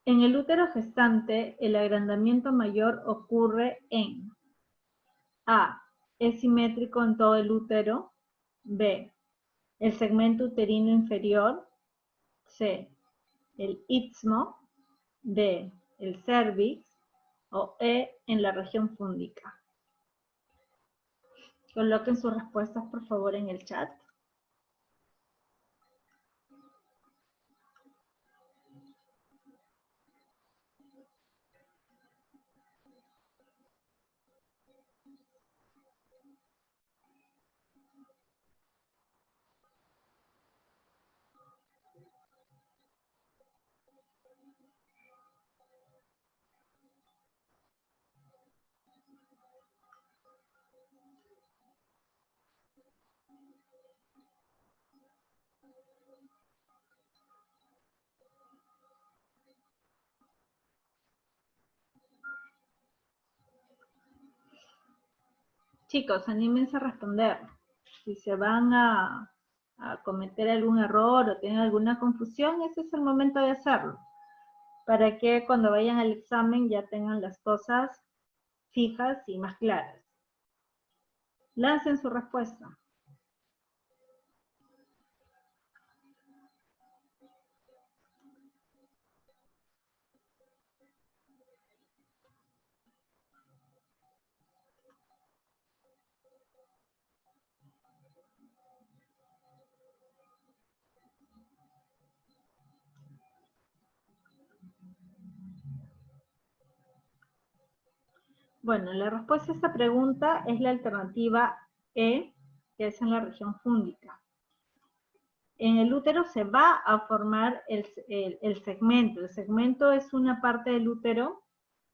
En el útero gestante, el agrandamiento mayor ocurre en A. Es simétrico en todo el útero. B. El segmento uterino inferior. C. El istmo. D. El cervix. O E. En la región fúndica. Coloquen sus respuestas, por favor, en el chat. Chicos, anímense a responder. Si se van a cometer algún error o tienen alguna confusión, ese es el momento de hacerlo. Para que cuando vayan al examen ya tengan las cosas fijas y más claras. Lancen su respuesta. Bueno, la respuesta a esta pregunta es la alternativa E, que es en la región fúndica. En el útero se va a formar el segmento. El segmento es una parte del útero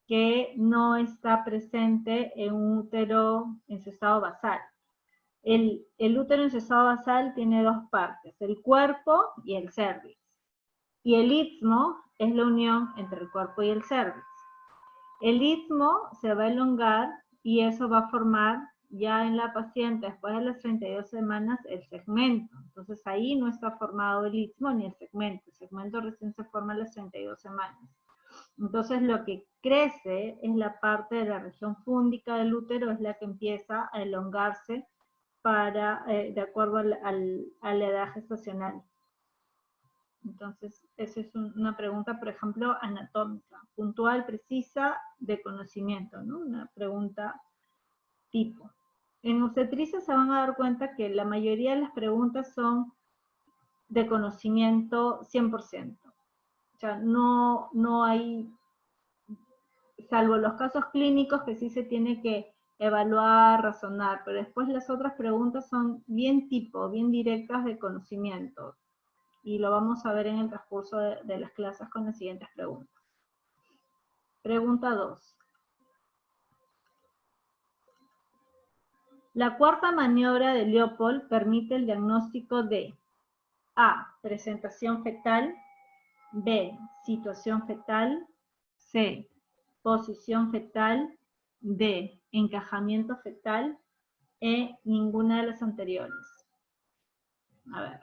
que no está presente en un útero en su estado basal. El útero en su estado basal tiene dos partes, el cuerpo y el cervix. Y el istmo es la unión entre el cuerpo y el cervix. El istmo se va a elongar y eso va a formar ya en la paciente después de las 32 semanas el segmento. Entonces ahí no está formado el istmo ni el segmento recién se forma a las 32 semanas. Entonces lo que crece es la parte de la región fúndica del útero, es la que empieza a elongarse de acuerdo a la edad gestacional. Entonces, esa es una pregunta, por ejemplo, anatómica, puntual, precisa, de conocimiento, ¿no? Una pregunta tipo. En obstetricia se van a dar cuenta que la mayoría de las preguntas son de conocimiento 100%. O sea, no hay, salvo los casos clínicos que sí se tiene que evaluar, razonar, pero después las otras preguntas son bien tipo, bien directas de conocimiento. Y lo vamos a ver en el transcurso de las clases con las siguientes preguntas. Pregunta 2. La cuarta maniobra de Leopold permite el diagnóstico de A. Presentación fetal. B. Situación fetal. C. Posición fetal. D. Encajamiento fetal. E. Ninguna de las anteriores. A ver,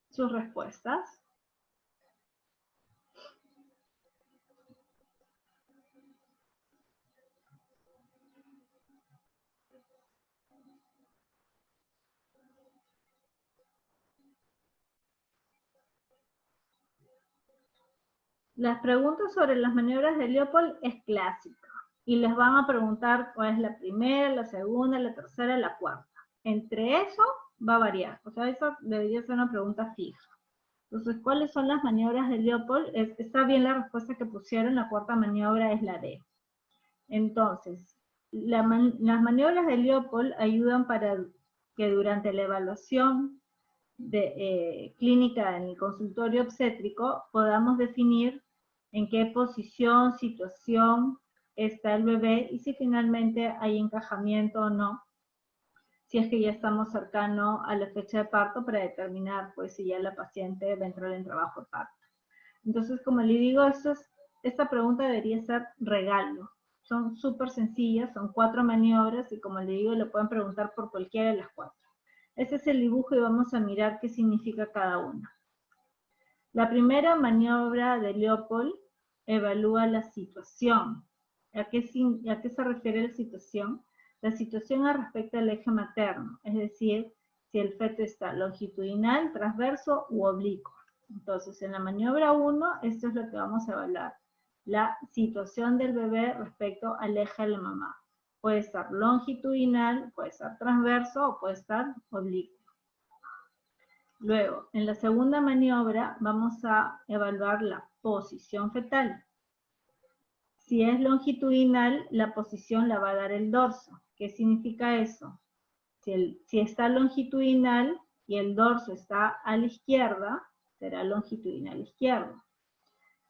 sus respuestas. Las preguntas sobre las maniobras de Leopold es clásica. Y les van a preguntar cuál es la primera, la segunda, la tercera, la cuarta. Entre eso va a variar. O sea, eso debería ser una pregunta fija. Entonces, ¿cuáles son las maniobras de Leopold? Está bien la respuesta que pusieron, la cuarta maniobra es la D. Entonces, las maniobras de Leopold ayudan para que durante la evaluación clínica en el consultorio obstétrico podamos definir en qué posición, situación está el bebé y si finalmente hay encajamiento o no, si es que ya estamos cercano a la fecha de parto para determinar pues si ya la paciente va a entrar en trabajo de parto. Entonces, como le digo, esta pregunta debería ser regalo. Son súper sencillas, son 4 maniobras y como le digo, le pueden preguntar por cualquiera de las 4. Este es el dibujo y vamos a mirar qué significa cada una. La primera maniobra de Leopold evalúa la situación. ¿A qué se refiere la situación? La situación respecto al eje materno, es decir, si el feto está longitudinal, transverso u oblicuo. Entonces, en la maniobra 1, esto es lo que vamos a evaluar. La situación del bebé respecto al eje de la mamá. Puede estar longitudinal, puede estar transverso o puede estar oblicuo. Luego, en la segunda maniobra, vamos a evaluar la posición fetal. Si es longitudinal, la posición la va a dar el dorso. ¿Qué significa eso? Si está longitudinal y el dorso está a la izquierda, será longitudinal izquierdo.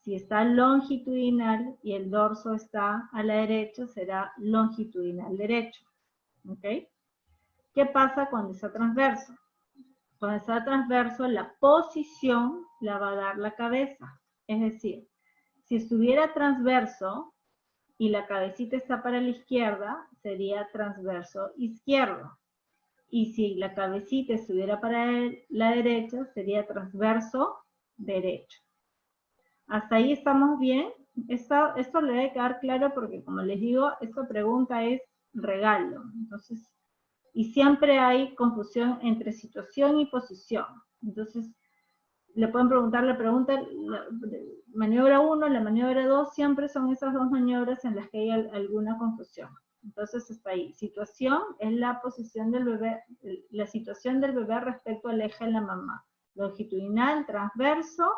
Si está longitudinal y el dorso está a la derecha, será longitudinal derecho. ¿Ok? ¿Qué pasa cuando está transverso? Cuando está transverso, la posición la va a dar la cabeza. Es decir, si estuviera transverso y la cabecita está para la izquierda, sería transverso izquierdo. Y si la cabecita estuviera para la derecha, sería transverso derecho. ¿Hasta ahí estamos bien? Esto le debe quedar claro porque, como les digo, esta pregunta es regalo. Entonces, y siempre hay confusión entre situación y posición. Entonces, le pueden preguntar la pregunta, maniobra 1, la maniobra 2, siempre son esas dos maniobras en las que hay alguna confusión. Entonces, hasta ahí. Situación es la posición del bebé, la situación del bebé respecto al eje de la mamá. Longitudinal, transverso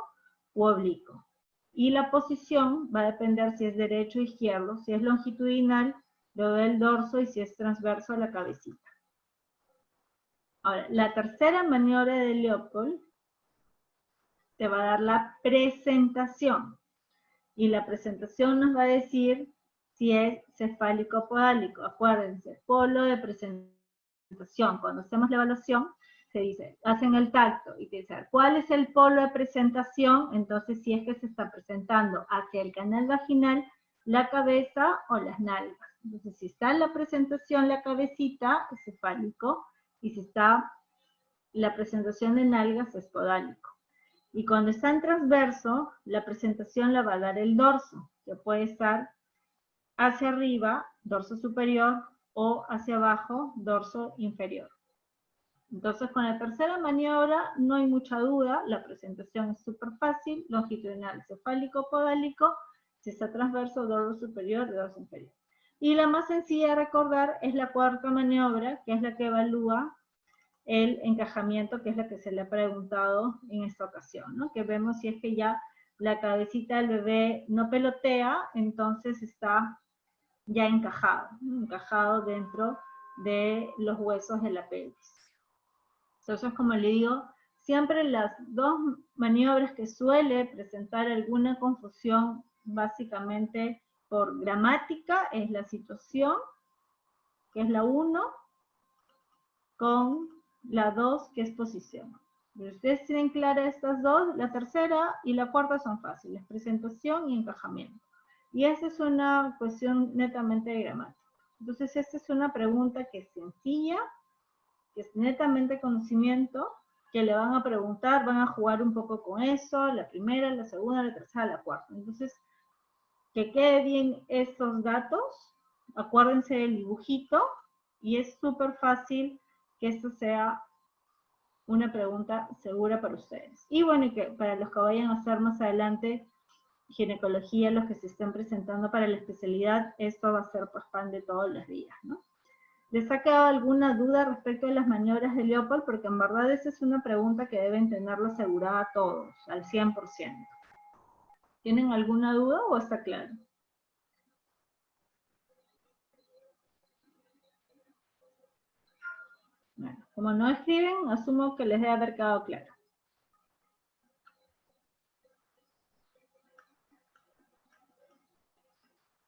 u oblicuo. Y la posición va a depender si es derecho o izquierdo. Si es longitudinal, lo ve el dorso, y si es transverso, la cabecita. Ahora, la tercera maniobra de Leopold te va a dar la presentación. Y la presentación nos va a decir si es cefálico o podálico. Acuérdense, polo de presentación. Cuando hacemos la evaluación, se dice, hacen el tacto y te dicen, ¿cuál es el polo de presentación? Entonces, si es que se está presentando hacia el canal vaginal, la cabeza o las nalgas. Entonces, si está en la presentación la cabecita, es cefálico, y si está la presentación de nalgas, es podálico. Y cuando está en transverso, la presentación la va a dar el dorso, que puede estar hacia arriba, dorso superior, o hacia abajo, dorso inferior. Entonces, con la tercera maniobra no hay mucha duda, la presentación es súper fácil, longitudinal, cefálico, podálico, si está transverso, dorso superior, dorso inferior. Y la más sencilla de recordar es la cuarta maniobra, que es la que evalúa el encajamiento, que es la que se le ha preguntado en esta ocasión, ¿no? Que vemos si es que ya la cabecita del bebé no pelotea, entonces está ya encajado dentro de los huesos de la pelvis. Entonces, como le digo, siempre las dos maniobras que suele presentar alguna confusión, básicamente por gramática, es la situación, que es la 1, con la 2, que es posición. Si ustedes tienen claras estas dos, la tercera y la cuarta son fáciles, presentación y encajamiento. Y esta es una cuestión netamente de gramática. Entonces, esta es una pregunta que es sencilla, que es netamente conocimiento, que le van a preguntar, van a jugar un poco con eso, la primera, la segunda, la tercera, la cuarta. Entonces, que quede bien estos datos, acuérdense del dibujito, y es súper fácil que esto sea una pregunta segura para ustedes. Y bueno, y que para los que vayan a hacer más adelante ginecología, los que se estén presentando para la especialidad, esto va a ser pues pan de todos los días, ¿no? ¿Les ha quedado alguna duda respecto a las maniobras de Leopold? Porque en verdad esa es una pregunta que deben tenerlo asegurada todos, al 100%. ¿Tienen alguna duda o está claro? Bueno, como no escriben, asumo que les debe haber quedado claro.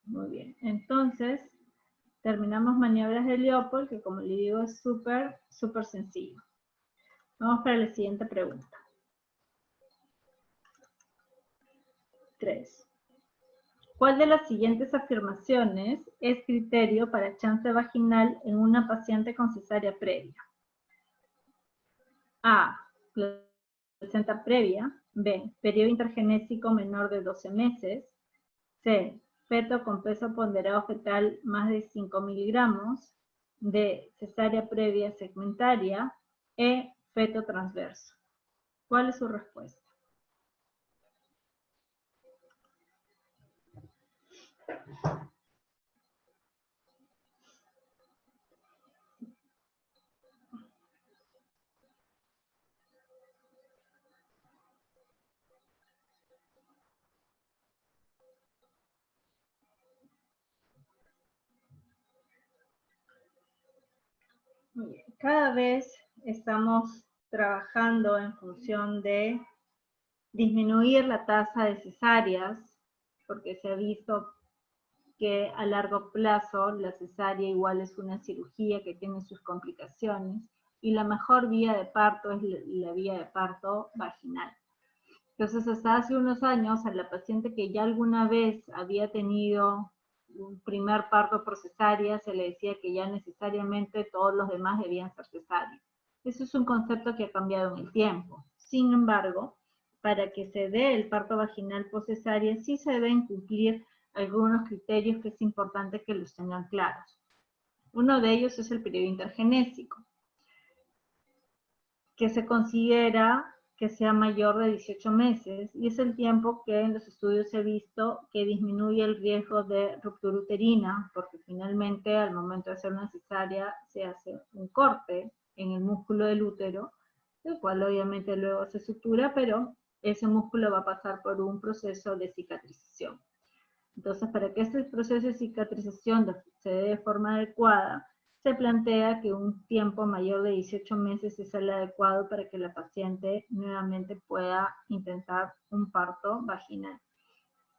Muy bien, entonces terminamos maniobras de Leopold, que como le digo es súper sencillo. Vamos para la siguiente pregunta. 3. ¿Cuál de las siguientes afirmaciones es criterio para chance vaginal en una paciente con cesárea previa? A. Placenta previa. B. Periodo intergenésico menor de 12 meses. C, feto con peso ponderado fetal más de 5 miligramos. D, cesárea previa segmentaria. E, feto transverso. ¿Cuál es su respuesta? Cada vez estamos trabajando en función de disminuir la tasa de cesáreas, porque se ha visto que a largo plazo la cesárea igual es una cirugía que tiene sus complicaciones, y la mejor vía de parto es la vía de parto vaginal. Entonces, hasta hace unos años, a la paciente que ya alguna vez había tenido un primer parto por cesárea, se le decía que ya necesariamente todos los demás debían ser cesáreas. Eso es un concepto que ha cambiado en el tiempo. Sin embargo, para que se dé el parto vaginal por cesárea, sí se deben cumplir algunos criterios que es importante que los tengan claros. Uno de ellos es el periodo intergenésico, que se considera que sea mayor de 18 meses, y es el tiempo que en los estudios se ha visto que disminuye el riesgo de ruptura uterina, porque finalmente al momento de hacer una cesárea se hace un corte en el músculo del útero, el cual obviamente luego se sutura, pero ese músculo va a pasar por un proceso de cicatrización. Entonces, para que este proceso de cicatrización se dé de forma adecuada, se plantea que un tiempo mayor de 18 meses es el adecuado para que la paciente nuevamente pueda intentar un parto vaginal.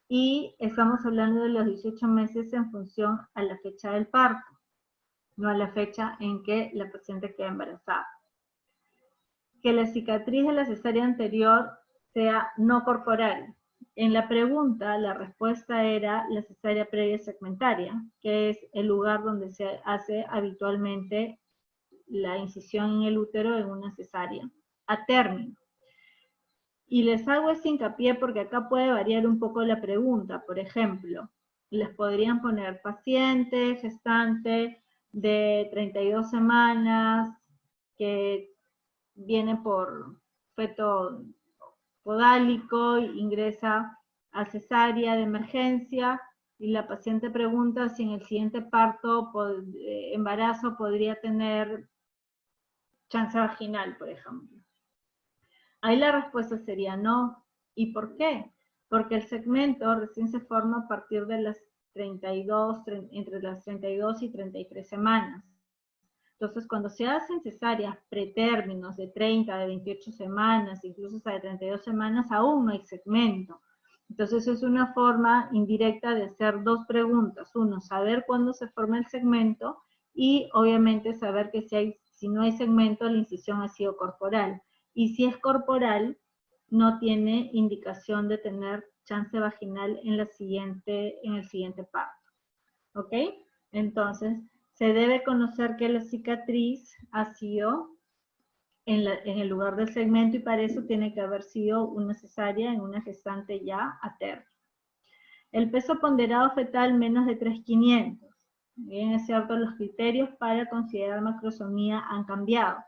Y estamos hablando de los 18 meses en función a la fecha del parto, no a la fecha en que la paciente queda embarazada. Que la cicatriz de la cesárea anterior sea no corporal. En la pregunta, la respuesta era la cesárea previa segmentaria, que es el lugar donde se hace habitualmente la incisión en el útero en una cesárea, a término. Y les hago este hincapié porque acá puede variar un poco la pregunta. Por ejemplo, les podrían poner paciente, gestante de 32 semanas, que viene por feto podálico, ingresa a cesárea de emergencia, y la paciente pregunta si en el siguiente embarazo podría tener chance vaginal, por ejemplo. Ahí la respuesta sería no. ¿Y por qué? Porque el segmento recién se forma a partir de las 32, entre las 32 y 33 semanas. Entonces, cuando se hacen cesáreas pretérminos de 30, de 28 semanas, incluso hasta de 32 semanas, aún no hay segmento. Entonces, es una forma indirecta de hacer dos preguntas. Uno, saber cuándo se forma el segmento, y obviamente saber que si no hay segmento, la incisión ha sido corporal. Y si es corporal, no tiene indicación de tener chance vaginal en el siguiente parto. ¿Ok? Entonces, se debe conocer que la cicatriz ha sido en el lugar del segmento, y para eso tiene que haber sido una cesárea en una gestante ya a término. El peso ponderado fetal menos de 3,500. Bien, es cierto, los criterios para considerar macrosomía han cambiado.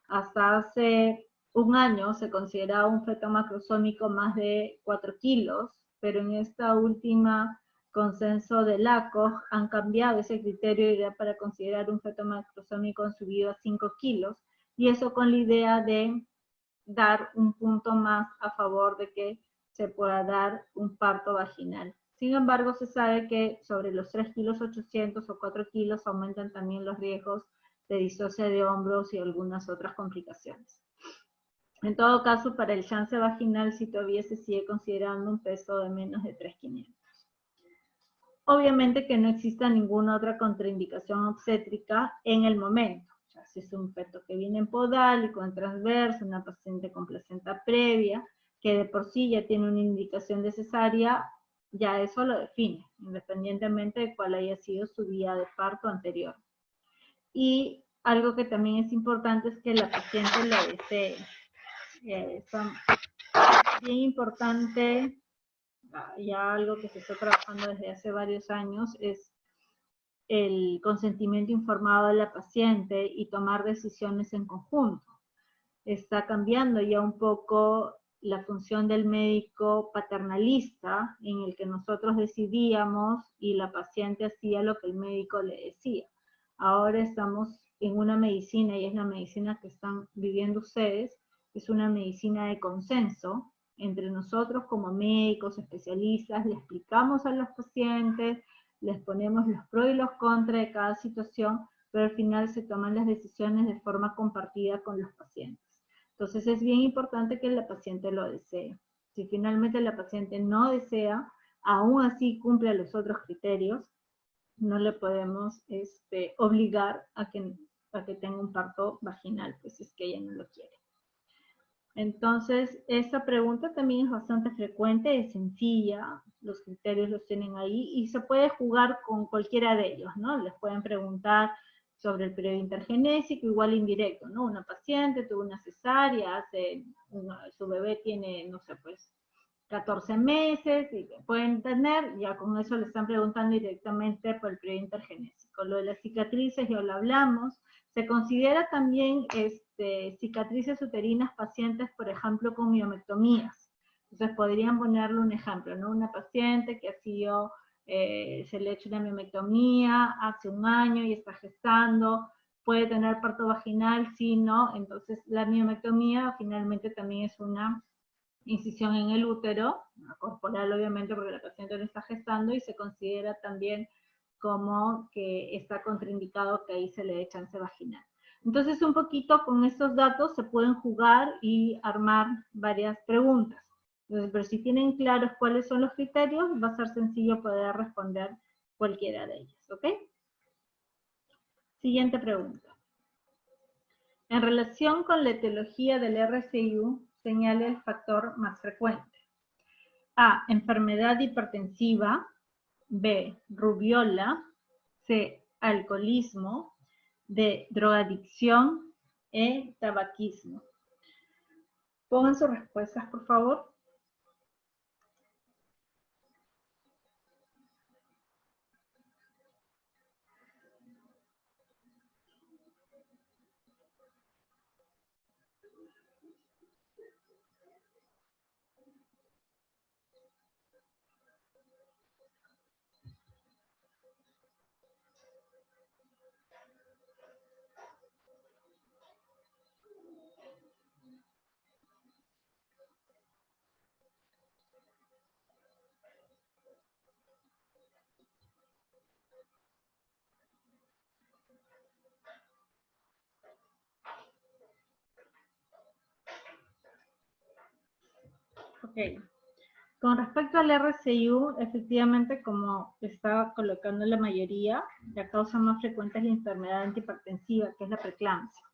Hasta hace un año se consideraba un feto macrosómico más de 4 kilos, pero en esta última consenso del ACOG han cambiado ese criterio, y ya para considerar un feto macrosómico han subido a 5 kilos, y eso con la idea de dar un punto más a favor de que se pueda dar un parto vaginal. Sin embargo, se sabe que sobre los 3,800 kilos o 4 kilos aumentan también los riesgos de distocia de hombros y algunas otras complicaciones. En todo caso, para el chance vaginal sí todavía se sigue considerando un peso de menos de 3,500. Obviamente que no exista ninguna otra contraindicación obstétrica en el momento. O sea, si es un feto que viene en podálico, en transverso, una paciente con placenta previa, que de por sí ya tiene una indicación de cesárea, ya eso lo define, independientemente de cuál haya sido su vía de parto anterior. Y algo que también es importante es que la paciente lo desee. Es bien importante ya algo que se está trabajando desde hace varios años, es el consentimiento informado de la paciente y tomar decisiones en conjunto. Está cambiando ya un poco la función del médico paternalista, en el que nosotros decidíamos y la paciente hacía lo que el médico le decía. Ahora estamos en una medicina, y es la medicina que están viviendo ustedes, es una medicina de consenso entre nosotros como médicos, especialistas, le explicamos a los pacientes, les ponemos los pros y los contras de cada situación, pero al final se toman las decisiones de forma compartida con los pacientes. Entonces es bien importante que la paciente lo desee. Si finalmente la paciente no desea, aún así cumple los otros criterios, no le podemos obligar a que tenga un parto vaginal, pues es que ella no lo quiere. Entonces, esta pregunta también es bastante frecuente, es sencilla, los criterios los tienen ahí y se puede jugar con cualquiera de ellos, ¿no? Les pueden preguntar sobre el periodo intergenésico, igual indirecto, ¿no? Una paciente tuvo una cesárea, su bebé tiene, no sé, pues 14 meses, y pueden tener, ya con eso le están preguntando directamente por el periodo intergenésico. Lo de las cicatrices ya lo hablamos. Se considera también cicatrices uterinas pacientes, por ejemplo, con miomectomías. Entonces podrían ponerle un ejemplo, ¿no? Una paciente que ha sido, se le ha hecho una miomectomía hace un año y está gestando, puede tener parto vaginal, sí, no. Entonces la miomectomía finalmente también es una incisión en el útero, corporal obviamente porque la paciente no está gestando, y se considera también como que está contraindicado que ahí se le dé chance vaginal. Entonces un poquito con estos datos se pueden jugar y armar varias preguntas. Entonces, pero si tienen claros cuáles son los criterios, va a ser sencillo poder responder cualquiera de ellos, ¿ok? Siguiente pregunta. En relación con la etiología del RCIU, señale el factor más frecuente. A, enfermedad hipertensiva. B, rubiola. C, alcoholismo. D, drogadicción. E, tabaquismo. Pongan sus respuestas, por favor. Ok. Con respecto al RCIU, efectivamente, como estaba colocando la mayoría, la causa más frecuente es la enfermedad antihipertensiva, que es la preeclampsia.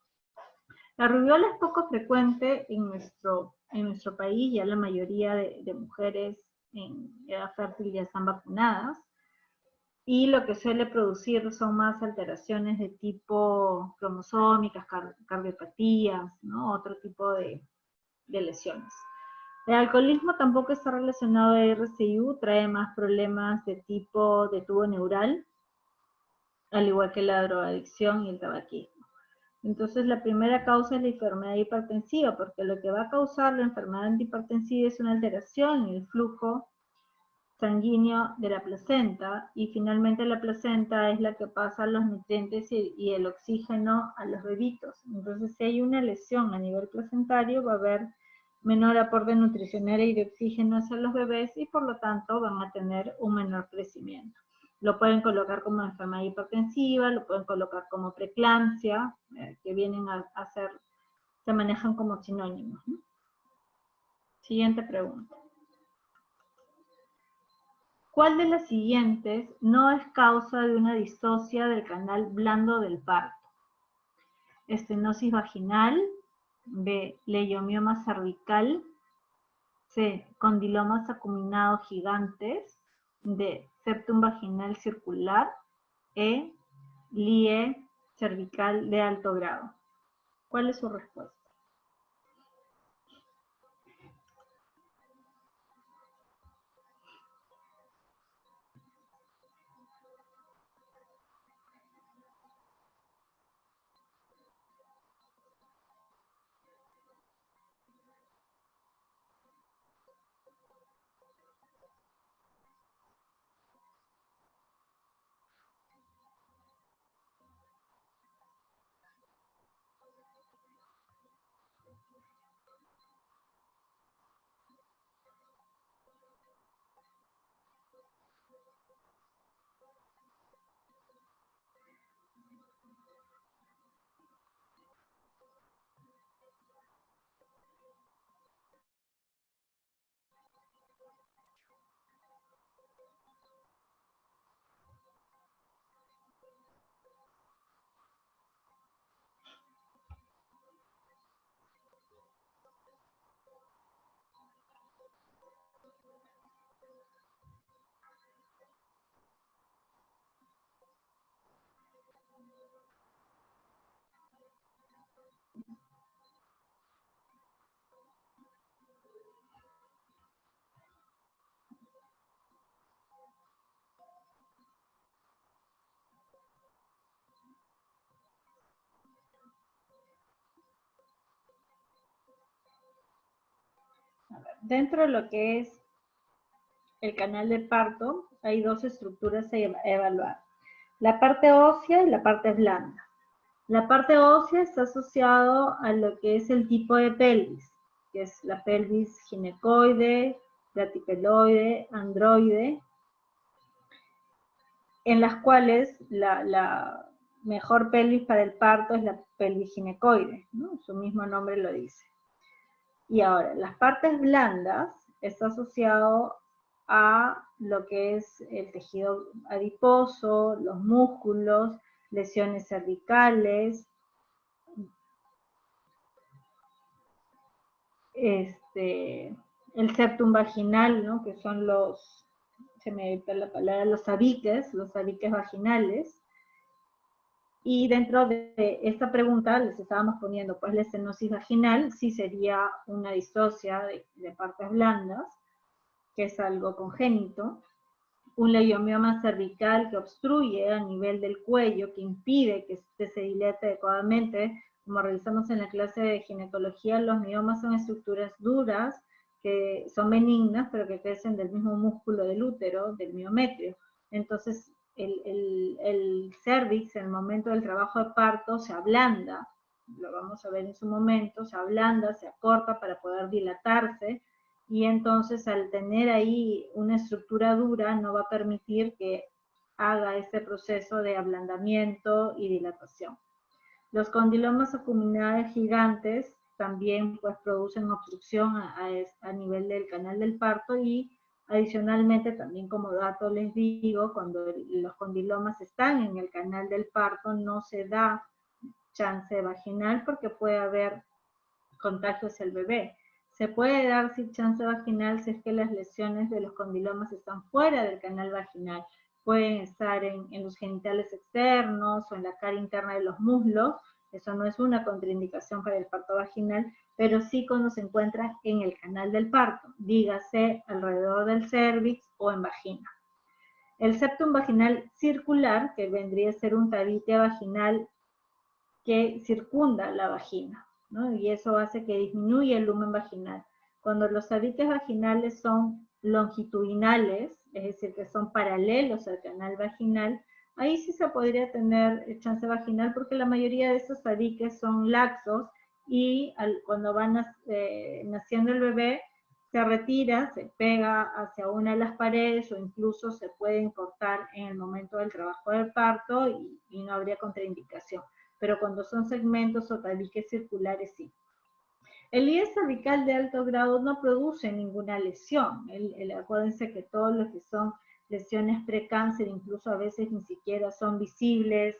La rubiola es poco frecuente en nuestro país, ya la mayoría de mujeres en edad fértil ya están vacunadas, y lo que suele producir son más alteraciones de tipo cromosómicas, cardiopatías, ¿no? Otro tipo de lesiones. El alcoholismo tampoco está relacionado a RCIU, trae más problemas de tipo de tubo neural, al igual que la drogadicción y el tabaquismo. Entonces, la primera causa es la enfermedad hipertensiva, porque lo que va a causar la enfermedad antihipertensiva es una alteración en el flujo sanguíneo de la placenta, y finalmente la placenta es la que pasa los nutrientes y el oxígeno a los bebitos. Entonces, si hay una lesión a nivel placentario, va a haber menor aporte nutricional y de oxígeno hacia los bebés, y por lo tanto van a tener un menor crecimiento. Lo pueden colocar como enfermedad hipertensiva, lo pueden colocar como preeclampsia, que vienen a ser, se manejan como sinónimos, ¿no? Siguiente pregunta. ¿Cuál de las siguientes no es causa de una distocia del canal blando del parto? Estenosis vaginal. B, leiomioma cervical. C, condilomas acuminados gigantes. D, septum vaginal circular. E, lie cervical de alto grado. ¿Cuál es su respuesta? dentro de lo que es el canal de parto, hay dos estructuras a evaluar. La parte ósea y la parte blanda. La parte ósea está asociado a lo que es el tipo de pelvis, que es la pelvis ginecoide, platipeloide, androide, en las cuales la mejor pelvis para el parto es la pelvis ginecoide, ¿no? Su mismo nombre lo dice. Y ahora, las partes blandas está asociado a lo que es el tejido adiposo, los músculos, lesiones cervicales, el septum vaginal, ¿no? Que son los, se me evita la palabra, los tabiques vaginales. Y dentro de esta pregunta les estábamos poniendo, pues la estenosis vaginal sí sería una distocia de partes blandas, que es algo congénito, un leiomioma cervical que obstruye a nivel del cuello, que impide que se dilate adecuadamente. Como revisamos en la clase de ginecología, los miomas son estructuras duras, que son benignas, pero que crecen del mismo músculo del útero, del miometrio. Entonces, el cervix, en el momento del trabajo de parto, se ablanda, lo vamos a ver en su momento, se ablanda, se acorta para poder dilatarse, y entonces al tener ahí una estructura dura no va a permitir que haga este proceso de ablandamiento y dilatación. Los condilomas acuminados gigantes también pues producen obstrucción a nivel del canal del parto, y adicionalmente también, como dato les digo, cuando los condilomas están en el canal del parto no se da chance vaginal porque puede haber contagio hacia el bebé. Se puede dar sin chance vaginal si es que las lesiones de los condilomas están fuera del canal vaginal. Pueden estar en los genitales externos o en la cara interna de los muslos. Eso no es una contraindicación para el parto vaginal, pero sí cuando se encuentran en el canal del parto, dígase alrededor del cérvix o en vagina. El septum vaginal circular, que vendría a ser un tabique vaginal que circunda la vagina, ¿no? Y eso hace que disminuya el lumen vaginal. Cuando los tabiques vaginales son longitudinales, es decir, que son paralelos al canal vaginal, ahí sí se podría tener chance vaginal, porque la mayoría de estos tabiques son laxos y cuando va naciendo el bebé, se retira, se pega hacia una de las paredes, o incluso se pueden cortar en el momento del trabajo del parto y no habría contraindicación. Pero cuando son segmentos o tabiques circulares, sí. El IE cervical de alto grado no produce ninguna lesión. Acuérdense que todo lo que son lesiones precáncer, incluso a veces ni siquiera son visibles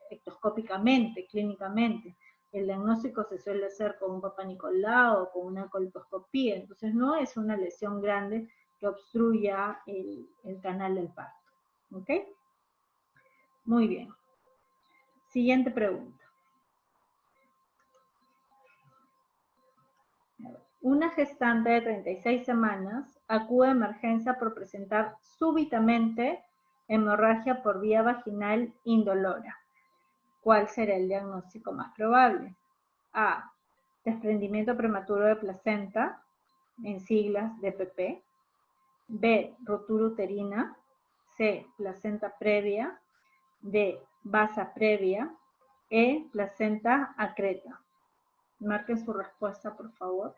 ectoscópicamente, clínicamente. El diagnóstico se suele hacer con un Papá Nicolau o con una colposcopía, entonces no es una lesión grande que obstruya el canal del parto. ¿Ok? Muy bien. Siguiente pregunta. Una gestante de 36 semanas acude a emergencia por presentar súbitamente hemorragia por vía vaginal indolora. ¿Cuál será el diagnóstico más probable? A. Desprendimiento prematuro de placenta, en siglas DPP. B. Rotura uterina. C. Placenta previa. D. Vasa previa. E. Placenta acreta. Marquen su respuesta, por favor.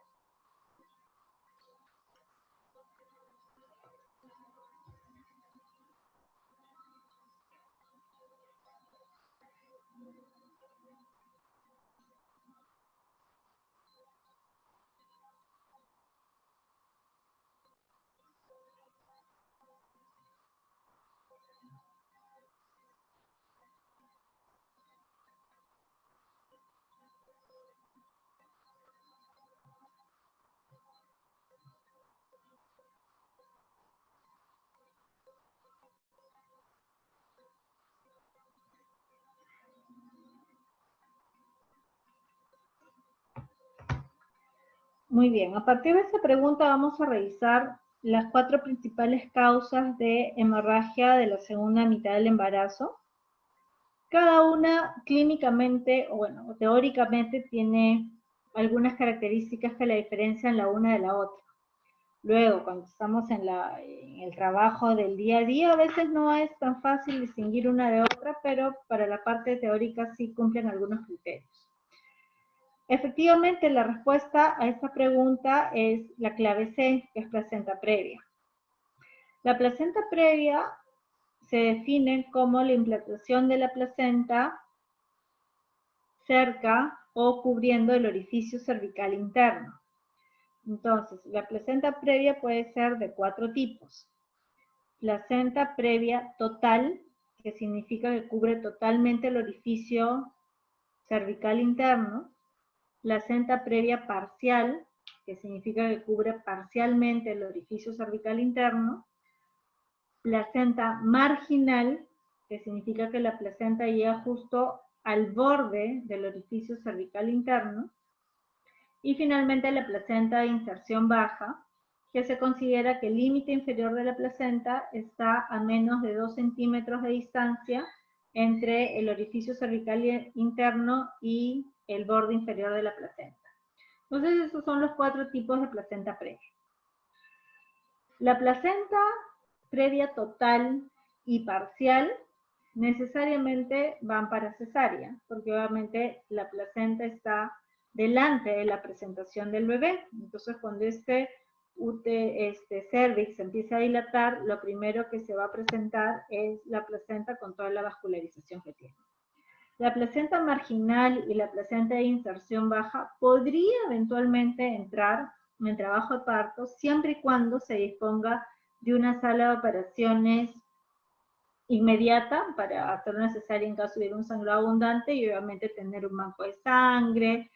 Muy bien, a partir de esta pregunta vamos a revisar las 4 principales causas de hemorragia de la segunda mitad del embarazo. Cada una clínicamente, o bueno, teóricamente tiene algunas características que la diferencian la una de la otra. Luego, cuando estamos en el trabajo del día a día, a veces no es tan fácil distinguir una de otra, pero para la parte teórica sí cumplen algunos criterios. Efectivamente, la respuesta a esta pregunta es la clave C, que es placenta previa. La placenta previa se define como la implantación de la placenta cerca o cubriendo el orificio cervical interno. Entonces, la placenta previa puede ser de 4 tipos. Placenta previa total, que significa que cubre totalmente el orificio cervical interno. Placenta previa parcial, que significa que cubre parcialmente el orificio cervical interno. Placenta marginal, que significa que la placenta llega justo al borde del orificio cervical interno. Y finalmente la placenta de inserción baja, que se considera que el límite inferior de la placenta está a menos de 2 centímetros de distancia entre el orificio cervical interno y el borde inferior de la placenta. Entonces, esos son los 4 tipos de placenta previa. La placenta previa total y parcial necesariamente van para cesárea, porque obviamente la placenta está delante de la presentación del bebé. Entonces, cuando este cervix se empieza a dilatar, lo primero que se va a presentar es la placenta con toda la vascularización que tiene. La placenta marginal y la placenta de inserción baja podría eventualmente entrar en trabajo de parto siempre y cuando se disponga de una sala de operaciones inmediata para hacerlo necesario en caso de un sangrado abundante y obviamente tener un banco de sangre,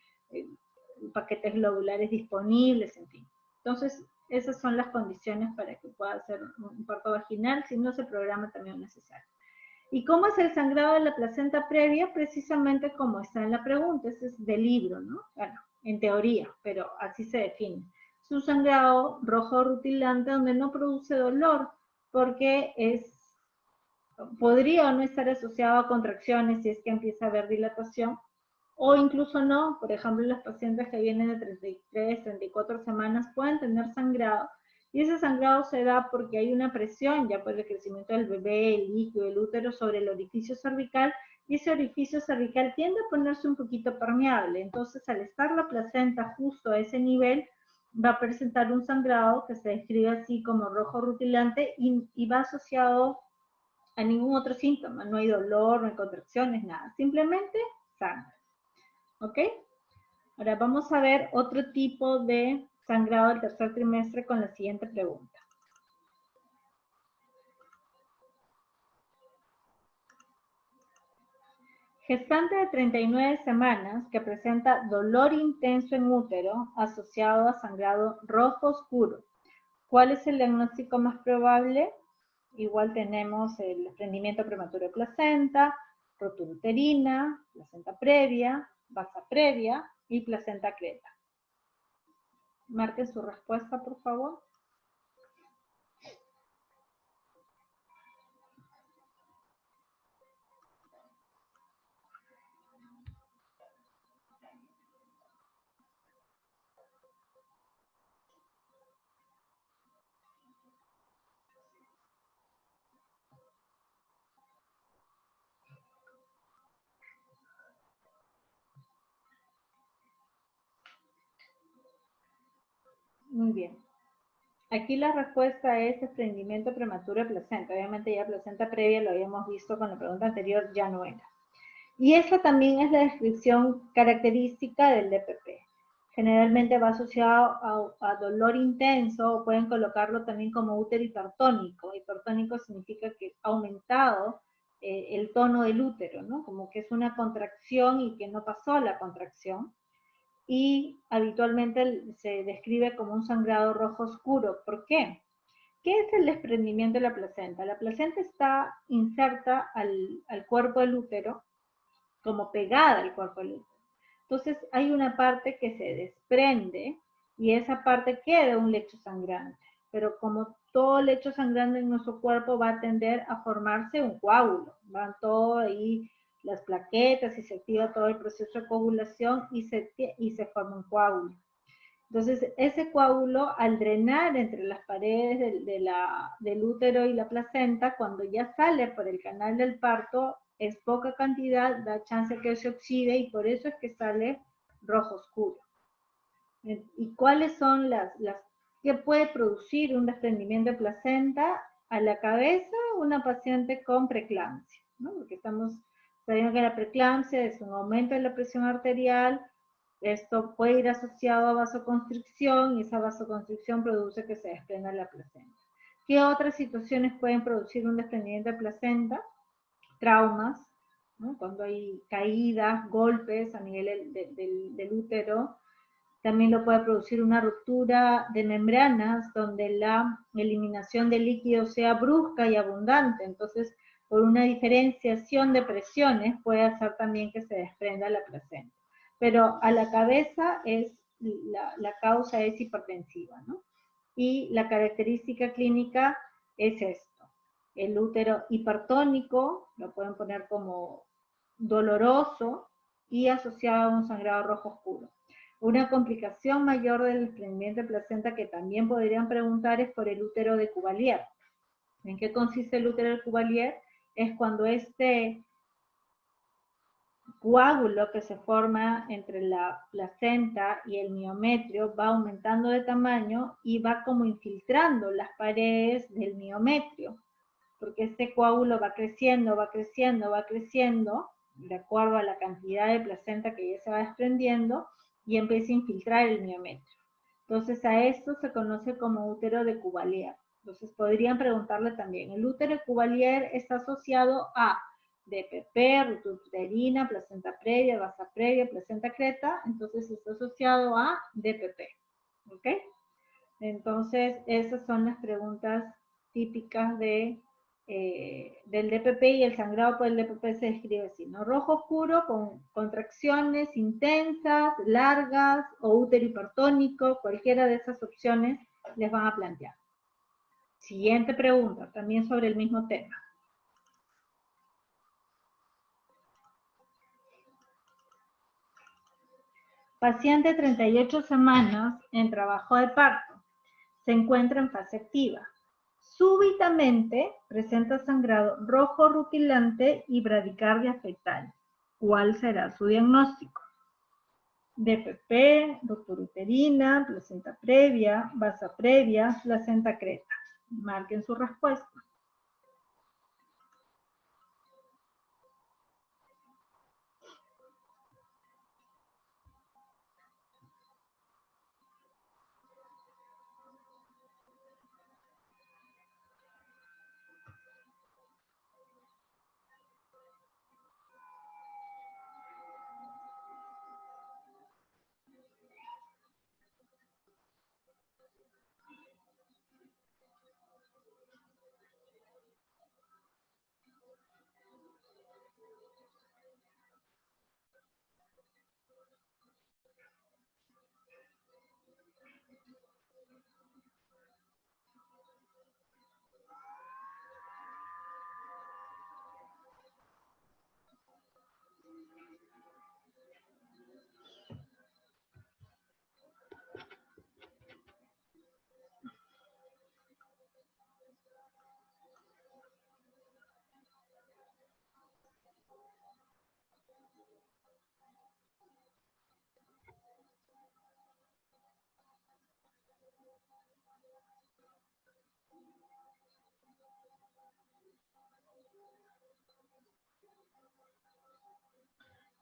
paquetes globulares disponibles, en fin. Entonces, esas son las condiciones para que pueda hacer un parto vaginal, si no se programa también necesario. ¿Y cómo es el sangrado de la placenta previa? Precisamente como está en la pregunta, ese es del libro, ¿no? Bueno, en teoría, pero así se define. Es un sangrado rojo rutilante donde no produce dolor, porque podría o no estar asociado a contracciones si es que empieza a haber dilatación, o incluso no. Por ejemplo, los pacientes que vienen de 33, 34 semanas pueden tener sangrado, y ese sangrado se da porque hay una presión ya por el crecimiento del bebé, el líquido, el útero sobre el orificio cervical, y ese orificio cervical tiende a ponerse un poquito permeable. Entonces, al estar la placenta justo a ese nivel, va a presentar un sangrado que se describe así como rojo rutilante y va asociado a ningún otro síntoma. No hay dolor, no hay contracciones, nada. Simplemente sangre. ¿Ok? Ahora vamos a ver otro tipo de sangrado del tercer trimestre con la siguiente pregunta. Gestante de 39 semanas que presenta dolor intenso en útero asociado a sangrado rojo oscuro. ¿Cuál es el diagnóstico más probable? Igual tenemos el desprendimiento prematuro de placenta, rotura uterina, placenta previa, basa previa y placenta creta. Marquen su respuesta, por favor. Muy bien. Aquí la respuesta es desprendimiento prematuro de placenta. Obviamente ya placenta previa, lo habíamos visto con la pregunta anterior, ya no era. Y esta también es la descripción característica del DPP. Generalmente va asociado a dolor intenso, o pueden colocarlo también como útero hipertónico. Hipertónico significa que ha aumentado el tono del útero, ¿no? Como que es una contracción y que no pasó la contracción. Y habitualmente se describe como un sangrado rojo oscuro. ¿Por qué? ¿Qué es el desprendimiento de la placenta? La placenta está inserta al cuerpo del útero, como pegada al cuerpo del útero. Entonces hay una parte que se desprende y esa parte queda un lecho sangrante. Pero como todo lecho sangrante en nuestro cuerpo va a tender a formarse un coágulo. Van todo ahí las plaquetas y se activa todo el proceso de coagulación y se forma un coágulo. Entonces, ese coágulo, al drenar entre las paredes del útero y la placenta, cuando ya sale por el canal del parto, es poca cantidad, da chance que se oxide y por eso es que sale rojo oscuro. ¿Y cuáles son las que puede producir un desprendimiento de placenta? A la cabeza, una paciente con preeclampsia, ¿no? Porque estamos sabiendo que la preeclampsia es un aumento de la presión arterial. Esto puede ir asociado a vasoconstricción y esa vasoconstricción produce que se desprenda la placenta. ¿Qué otras situaciones pueden producir un desprendimiento de placenta? Traumas, ¿no? Cuando hay caídas, golpes a nivel del útero. También lo puede producir una ruptura de membranas donde la eliminación de líquido sea brusca y abundante. Entonces, por una diferenciación de presiones puede hacer también que se desprenda la placenta. Pero a la cabeza la causa es hipertensiva, ¿no? Y la característica clínica es esto. El útero hipertónico, lo pueden poner como doloroso y asociado a un sangrado rojo oscuro. Una complicación mayor del desprendimiento de placenta que también podrían preguntar es por el útero de Cuvelier. ¿En qué consiste el útero de Cuvelier? Es cuando este coágulo que se forma entre la placenta y el miometrio va aumentando de tamaño y va como infiltrando las paredes del miometrio, porque este coágulo va creciendo, va creciendo, va creciendo, de acuerdo a la cantidad de placenta que ya se va desprendiendo, y empieza a infiltrar el miometrio. Entonces a esto se conoce como útero de Cuvelier. Entonces podrían preguntarle también, el útero de Cuvelier está asociado a DPP, ritutrina, placenta previa, basa previa, placenta creta, entonces está asociado a DPP. ¿Ok? Entonces esas son las preguntas típicas del DPP, y el sangrado por el DPP se describe así, ¿no? Rojo oscuro con contracciones intensas, largas o útero hipertónico, cualquiera de esas opciones les van a plantear. Siguiente pregunta, también sobre el mismo tema. Paciente 38 semanas en trabajo de parto, se encuentra en fase activa. Súbitamente presenta sangrado rojo rutilante y bradicardia fetal. ¿Cuál será su diagnóstico? DPP, ruptura uterina, placenta previa, basa previa, placenta creta. Marquen su respuesta.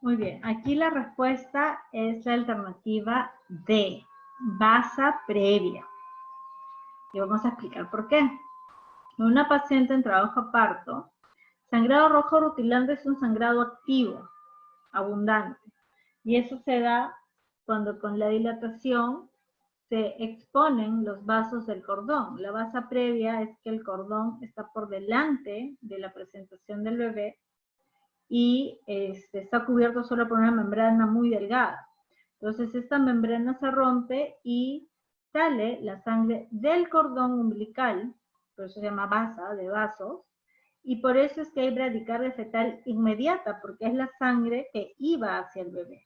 Muy bien, aquí la respuesta es la alternativa D, basa previa. Y vamos a explicar por qué. Una paciente en trabajo de parto, sangrado rojo rutilante es un sangrado activo, abundante. Y eso se da cuando con la dilatación se exponen los vasos del cordón. La basa previa es que el cordón está por delante de la presentación del bebé y está cubierto solo por una membrana muy delgada. Entonces esta membrana se rompe y sale la sangre del cordón umbilical, por eso se llama basa, de vasos, y por eso es que hay bradicardia fetal inmediata, porque es la sangre que iba hacia el bebé.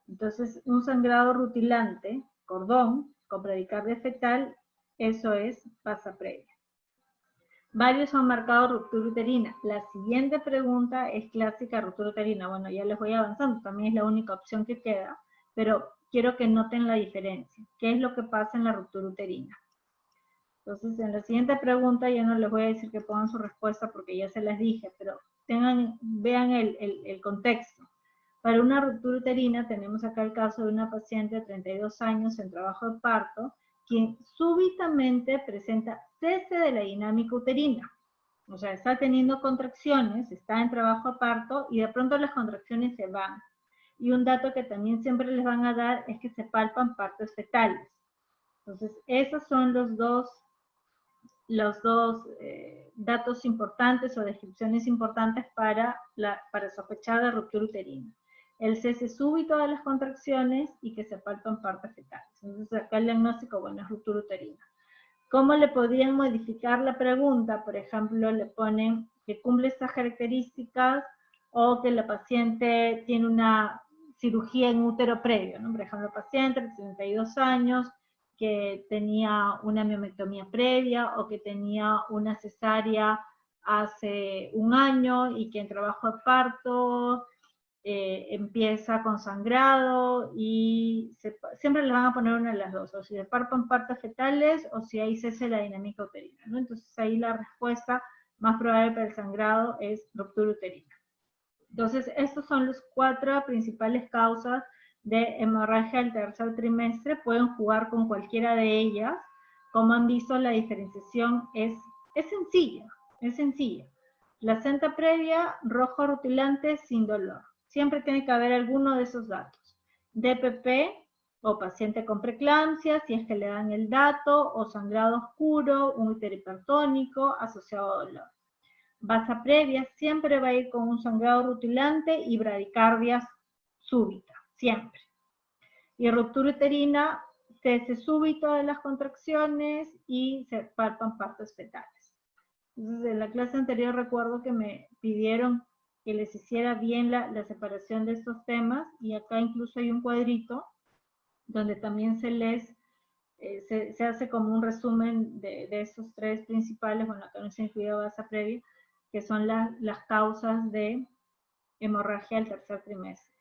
Entonces un sangrado rutilante cordón con bradicardia fetal, eso es pasa previa. Varios han marcado ruptura uterina. La siguiente pregunta es clásica ruptura uterina. Bueno, ya les voy avanzando, también es la única opción que queda, pero quiero que noten la diferencia. ¿Qué es lo que pasa en la ruptura uterina? Entonces, en la siguiente pregunta ya no les voy a decir que pongan su respuesta porque ya se las dije, pero vean el contexto. Para una ruptura uterina tenemos acá el caso de una paciente de 32 años en trabajo de parto, quien súbitamente presenta cese de la dinámica uterina. O sea, está teniendo contracciones, está en trabajo de parto y de pronto las contracciones se van. Y un dato que también siempre les van a dar es que se palpan partes fetales. Entonces, esos son los dos datos importantes o descripciones importantes para sospechar de ruptura uterina. El cese súbito de las contracciones y que se palpan partes fetales. Entonces acá el diagnóstico, bueno, es ruptura uterina. ¿Cómo le podrían modificar la pregunta? Por ejemplo, le ponen que cumple estas características o que la paciente tiene una cirugía en útero previo, ¿no? Por ejemplo, paciente de 32 años, que tenía una miomectomía previa o que tenía una cesárea hace un año y que en trabajo de parto empieza con sangrado y siempre le van a poner una de las dos, o si se palpan partes fetales o si hay cese de la dinámica uterina, ¿no? Entonces ahí la respuesta más probable para el sangrado es ruptura uterina. Entonces, estas son las 4 principales causas de hemorragia del tercer trimestre. Pueden jugar con cualquiera de ellas. Como han visto, la diferenciación es sencilla, es sencilla. Placenta previa, rojo rutilante, sin dolor. Siempre tiene que haber alguno de esos datos. DPP o paciente con preeclampsia, si es que le dan el dato, o sangrado oscuro, un útero hipertónico asociado a dolor. Basa previa siempre va a ir con un sangrado rutilante y bradicardia súbita, siempre. Y ruptura uterina, cese súbito de las contracciones y se palpan partes fetales. Entonces, en la clase anterior recuerdo que me pidieron que les hiciera bien la separación de estos temas, y acá incluso hay un cuadrito donde también se hace como un resumen de estos 3 principales. Bueno, acá no se incluye basa previa, que son las causas de hemorragia del tercer trimestre.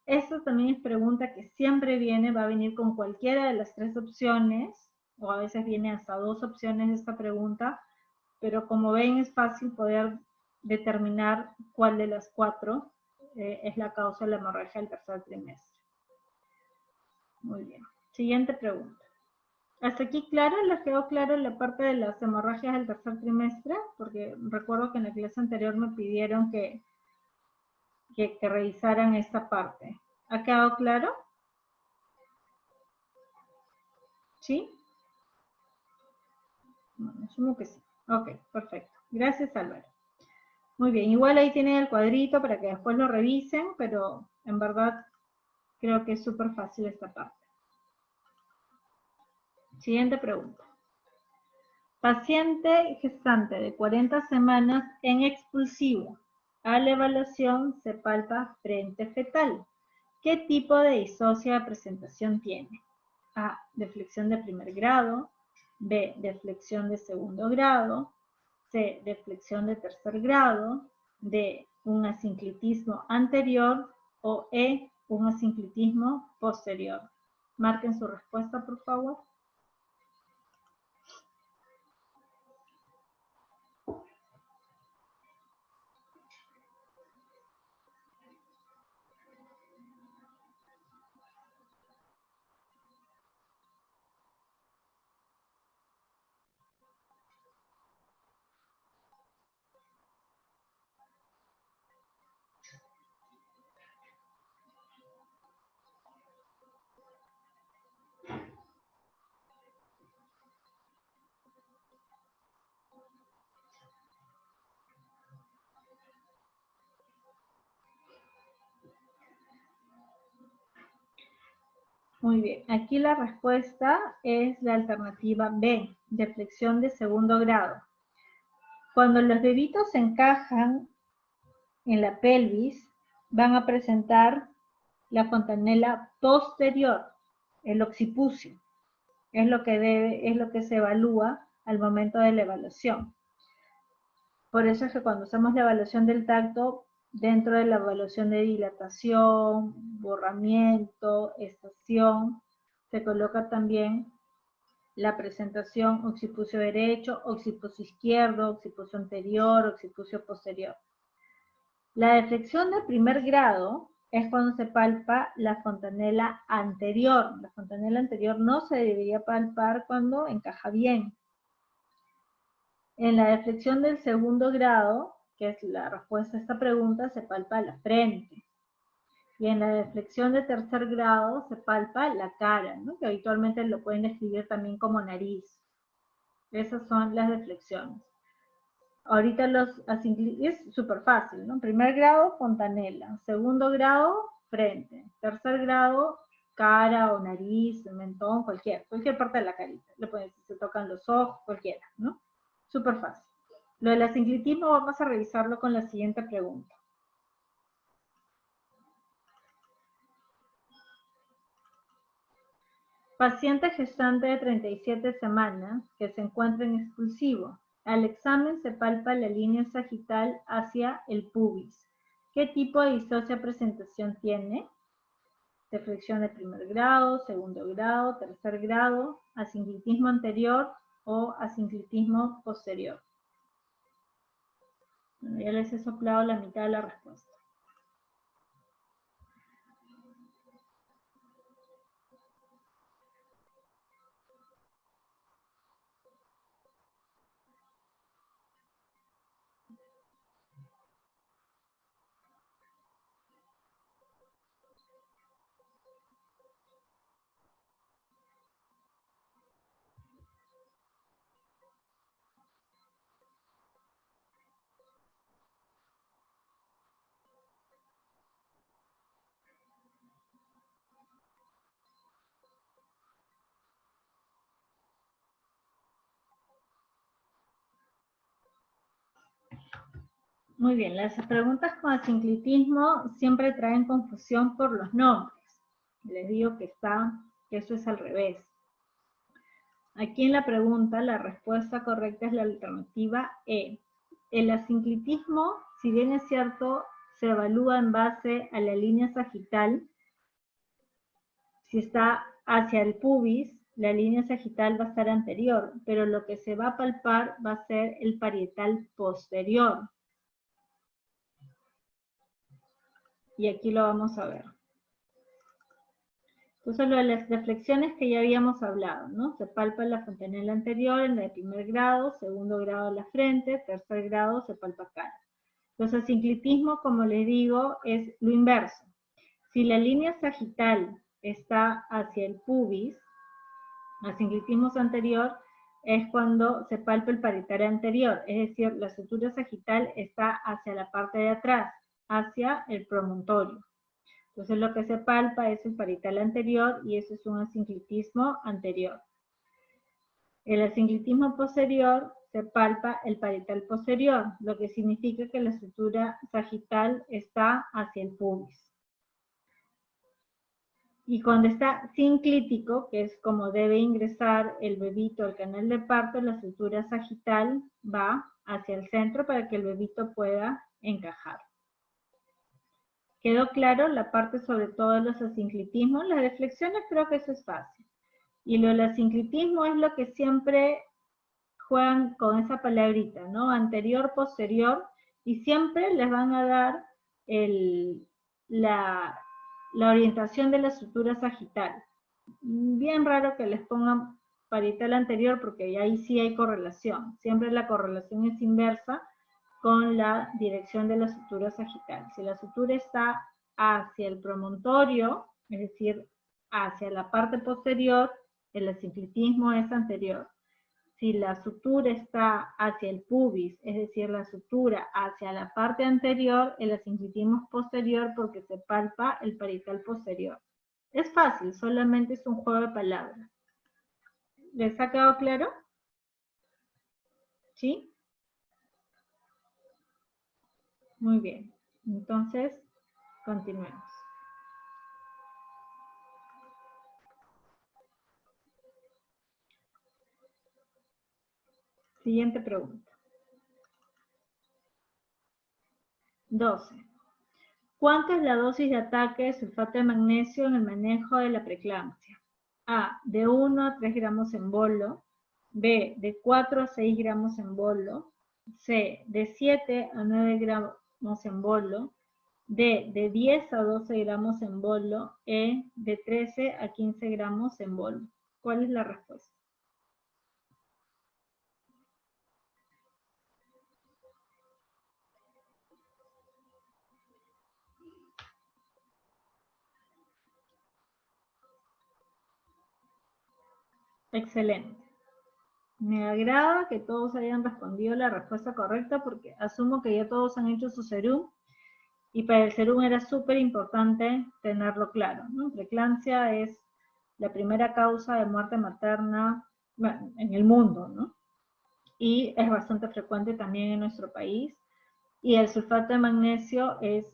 Esto también es pregunta que siempre viene, va a venir con cualquiera de las 3 opciones, o a veces viene hasta 2 opciones de esta pregunta, pero como ven es fácil poder determinar cuál de las 4 es la causa de la hemorragia del tercer trimestre. Muy bien. Siguiente pregunta. ¿Hasta aquí claro? ¿Les quedó claro la parte de las hemorragias del tercer trimestre? Porque recuerdo que en la clase anterior me pidieron que revisaran esta parte. ¿Ha quedado claro? ¿Sí? Bueno, asumo que sí. Ok, perfecto. Gracias, Álvaro. Muy bien, igual ahí tienen el cuadrito para que después lo revisen, pero en verdad creo que es súper fácil esta parte. Siguiente pregunta. Paciente gestante de 40 semanas en expulsivo. A la evaluación se palpa frente fetal. ¿Qué tipo de disocia de presentación tiene? A, deflexión de primer grado. B, deflexión de segundo grado. C, deflexión de tercer grado. D, un asinclitismo anterior. O E, un asinclitismo posterior. Marquen su respuesta, por favor. Muy bien, aquí la respuesta es la alternativa B, deflexión de segundo grado. Cuando los deditos se encajan en la pelvis, van a presentar la fontanela posterior. el occipucio. Es lo que se evalúa al momento de la evaluación. Por eso es que cuando hacemos la evaluación del tacto, dentro de la evaluación de dilatación, borramiento, estación, se coloca también la presentación occipucio derecho, occipucio izquierdo, occipucio anterior, occipucio posterior. La deflexión de primer grado es cuando se palpa la fontanela anterior. La fontanela anterior no se debería palpar cuando encaja bien. En la deflexión del segundo grado, que es la respuesta a esta pregunta, se palpa la frente. Y en la deflexión de tercer grado se palpa la cara, ¿no? Que habitualmente lo pueden describir también como nariz. Esas son las deflexiones. Ahorita es súper fácil, ¿no? Primer grado, fontanela. Segundo grado, frente. Tercer grado, cara o nariz, mentón, cualquier parte de la carita. Se tocan los ojos, cualquiera, ¿no? Súper fácil. Lo del asinclitismo vamos a revisarlo con la siguiente pregunta. Paciente gestante de 37 semanas que se encuentra en expulsivo. Al examen se palpa la línea sagital hacia el pubis. ¿Qué tipo de disocia presentación tiene? Deflexión de primer grado, segundo grado, tercer grado, asinclitismo anterior o asinclitismo posterior. Bueno, ya les he soplado la mitad de la respuesta. Muy bien, las preguntas con asinclitismo siempre traen confusión por los nombres. Les digo que eso es al revés. Aquí en la pregunta, la respuesta correcta es la alternativa E. El asinclitismo, si bien es cierto, se evalúa en base a la línea sagital. Si está hacia el pubis, la línea sagital va a estar anterior, pero lo que se va a palpar va a ser el parietal posterior. Y aquí lo vamos a ver. Entonces, lo de las deflexiones que ya habíamos hablado, ¿no? Se palpa la fontanela anterior en la de primer grado, segundo grado la frente, tercer grado se palpa cara. Los asinclitismos, como les digo, es lo inverso. Si la línea sagital está hacia el pubis, asinclitismo anterior es cuando se palpa el parietal anterior, es decir, la sutura sagital está hacia la parte de atrás, hacia el promontorio. Entonces lo que se palpa es el parietal anterior y eso es un asinclitismo anterior. El asinclitismo posterior se palpa el parietal posterior, lo que significa que la sutura sagital está hacia el pubis. Y cuando está sinclítico, que es como debe ingresar el bebito al canal de parto, la sutura sagital va hacia el centro para que el bebito pueda encajar. ¿Quedó claro la parte sobre todo de los asinclitismos? Las deflexiones creo que eso es fácil. Y lo del asinclitismo es lo que siempre juegan con esa palabrita, ¿no? Anterior, posterior, y siempre les van a dar la orientación de la sutura sagital. Bien raro que les pongan parietal anterior porque ahí sí hay correlación. Siempre la correlación es inversa con la dirección de la sutura sagital. Si la sutura está hacia el promontorio, es decir, hacia la parte posterior, el asinclitismo es anterior. Si la sutura está hacia el pubis, es decir, la sutura hacia la parte anterior, el asinclitismo es posterior porque se palpa el parietal posterior. Es fácil, solamente es un juego de palabras. ¿Les ha quedado claro? ¿Sí? Muy bien. Entonces, continuemos. Siguiente pregunta. 12. ¿Cuánto es la dosis de ataque de sulfato de magnesio en el manejo de la preeclampsia? A, de 1 a 3 gramos en bolo. B, de 4 a 6 gramos en bolo. C, de 7 a 9 gramos en bolo. D, de 10 a 12 gramos en bolo. E, de 13 a 15 gramos en bolo. ¿Cuál es la respuesta? Excelente. Me agrada que todos hayan respondido la respuesta correcta porque asumo que ya todos han hecho su serum y para el serum era súper importante tenerlo claro, ¿no? Preeclampsia es la primera causa de muerte materna, bueno, en el mundo, ¿no? Y es bastante frecuente también en nuestro país. Y el sulfato de magnesio es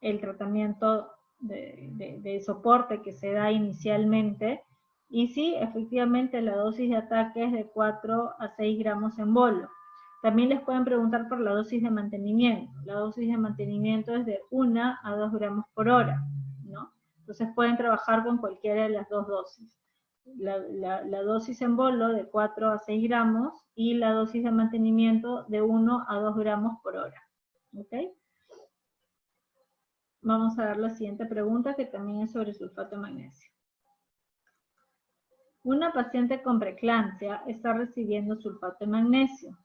el tratamiento de soporte que se da inicialmente. Y sí, efectivamente la dosis de ataque es de 4 a 6 gramos en bolo. También les pueden preguntar por la dosis de mantenimiento. La dosis de mantenimiento es de 1 a 2 gramos por hora, ¿no? Entonces pueden trabajar con cualquiera de las dos dosis. La dosis en bolo de 4 a 6 gramos y la dosis de mantenimiento de 1 a 2 gramos por hora. ¿Ok? Vamos a ver la siguiente pregunta que también es sobre sulfato de magnesio. Una paciente con preeclampsia está recibiendo sulfato de magnesio.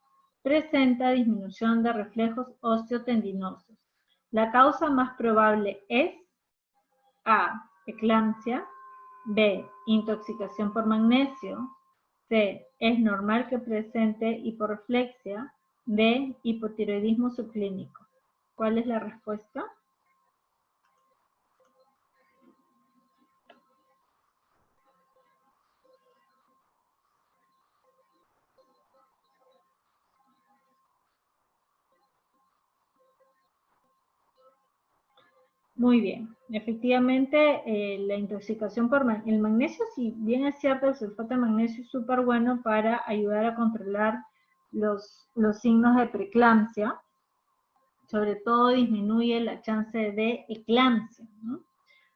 Presenta disminución de reflejos osteotendinosos. La causa más probable es A, eclampsia. B, intoxicación por magnesio. C, es normal que presente hiporreflexia. D, hipotiroidismo subclínico. ¿Cuál es la respuesta? Muy bien, efectivamente la intoxicación por el magnesio, si bien es cierto, el sulfato de magnesio es súper bueno para ayudar a controlar los signos de preeclampsia, sobre todo disminuye la chance de eclampsia, ¿no?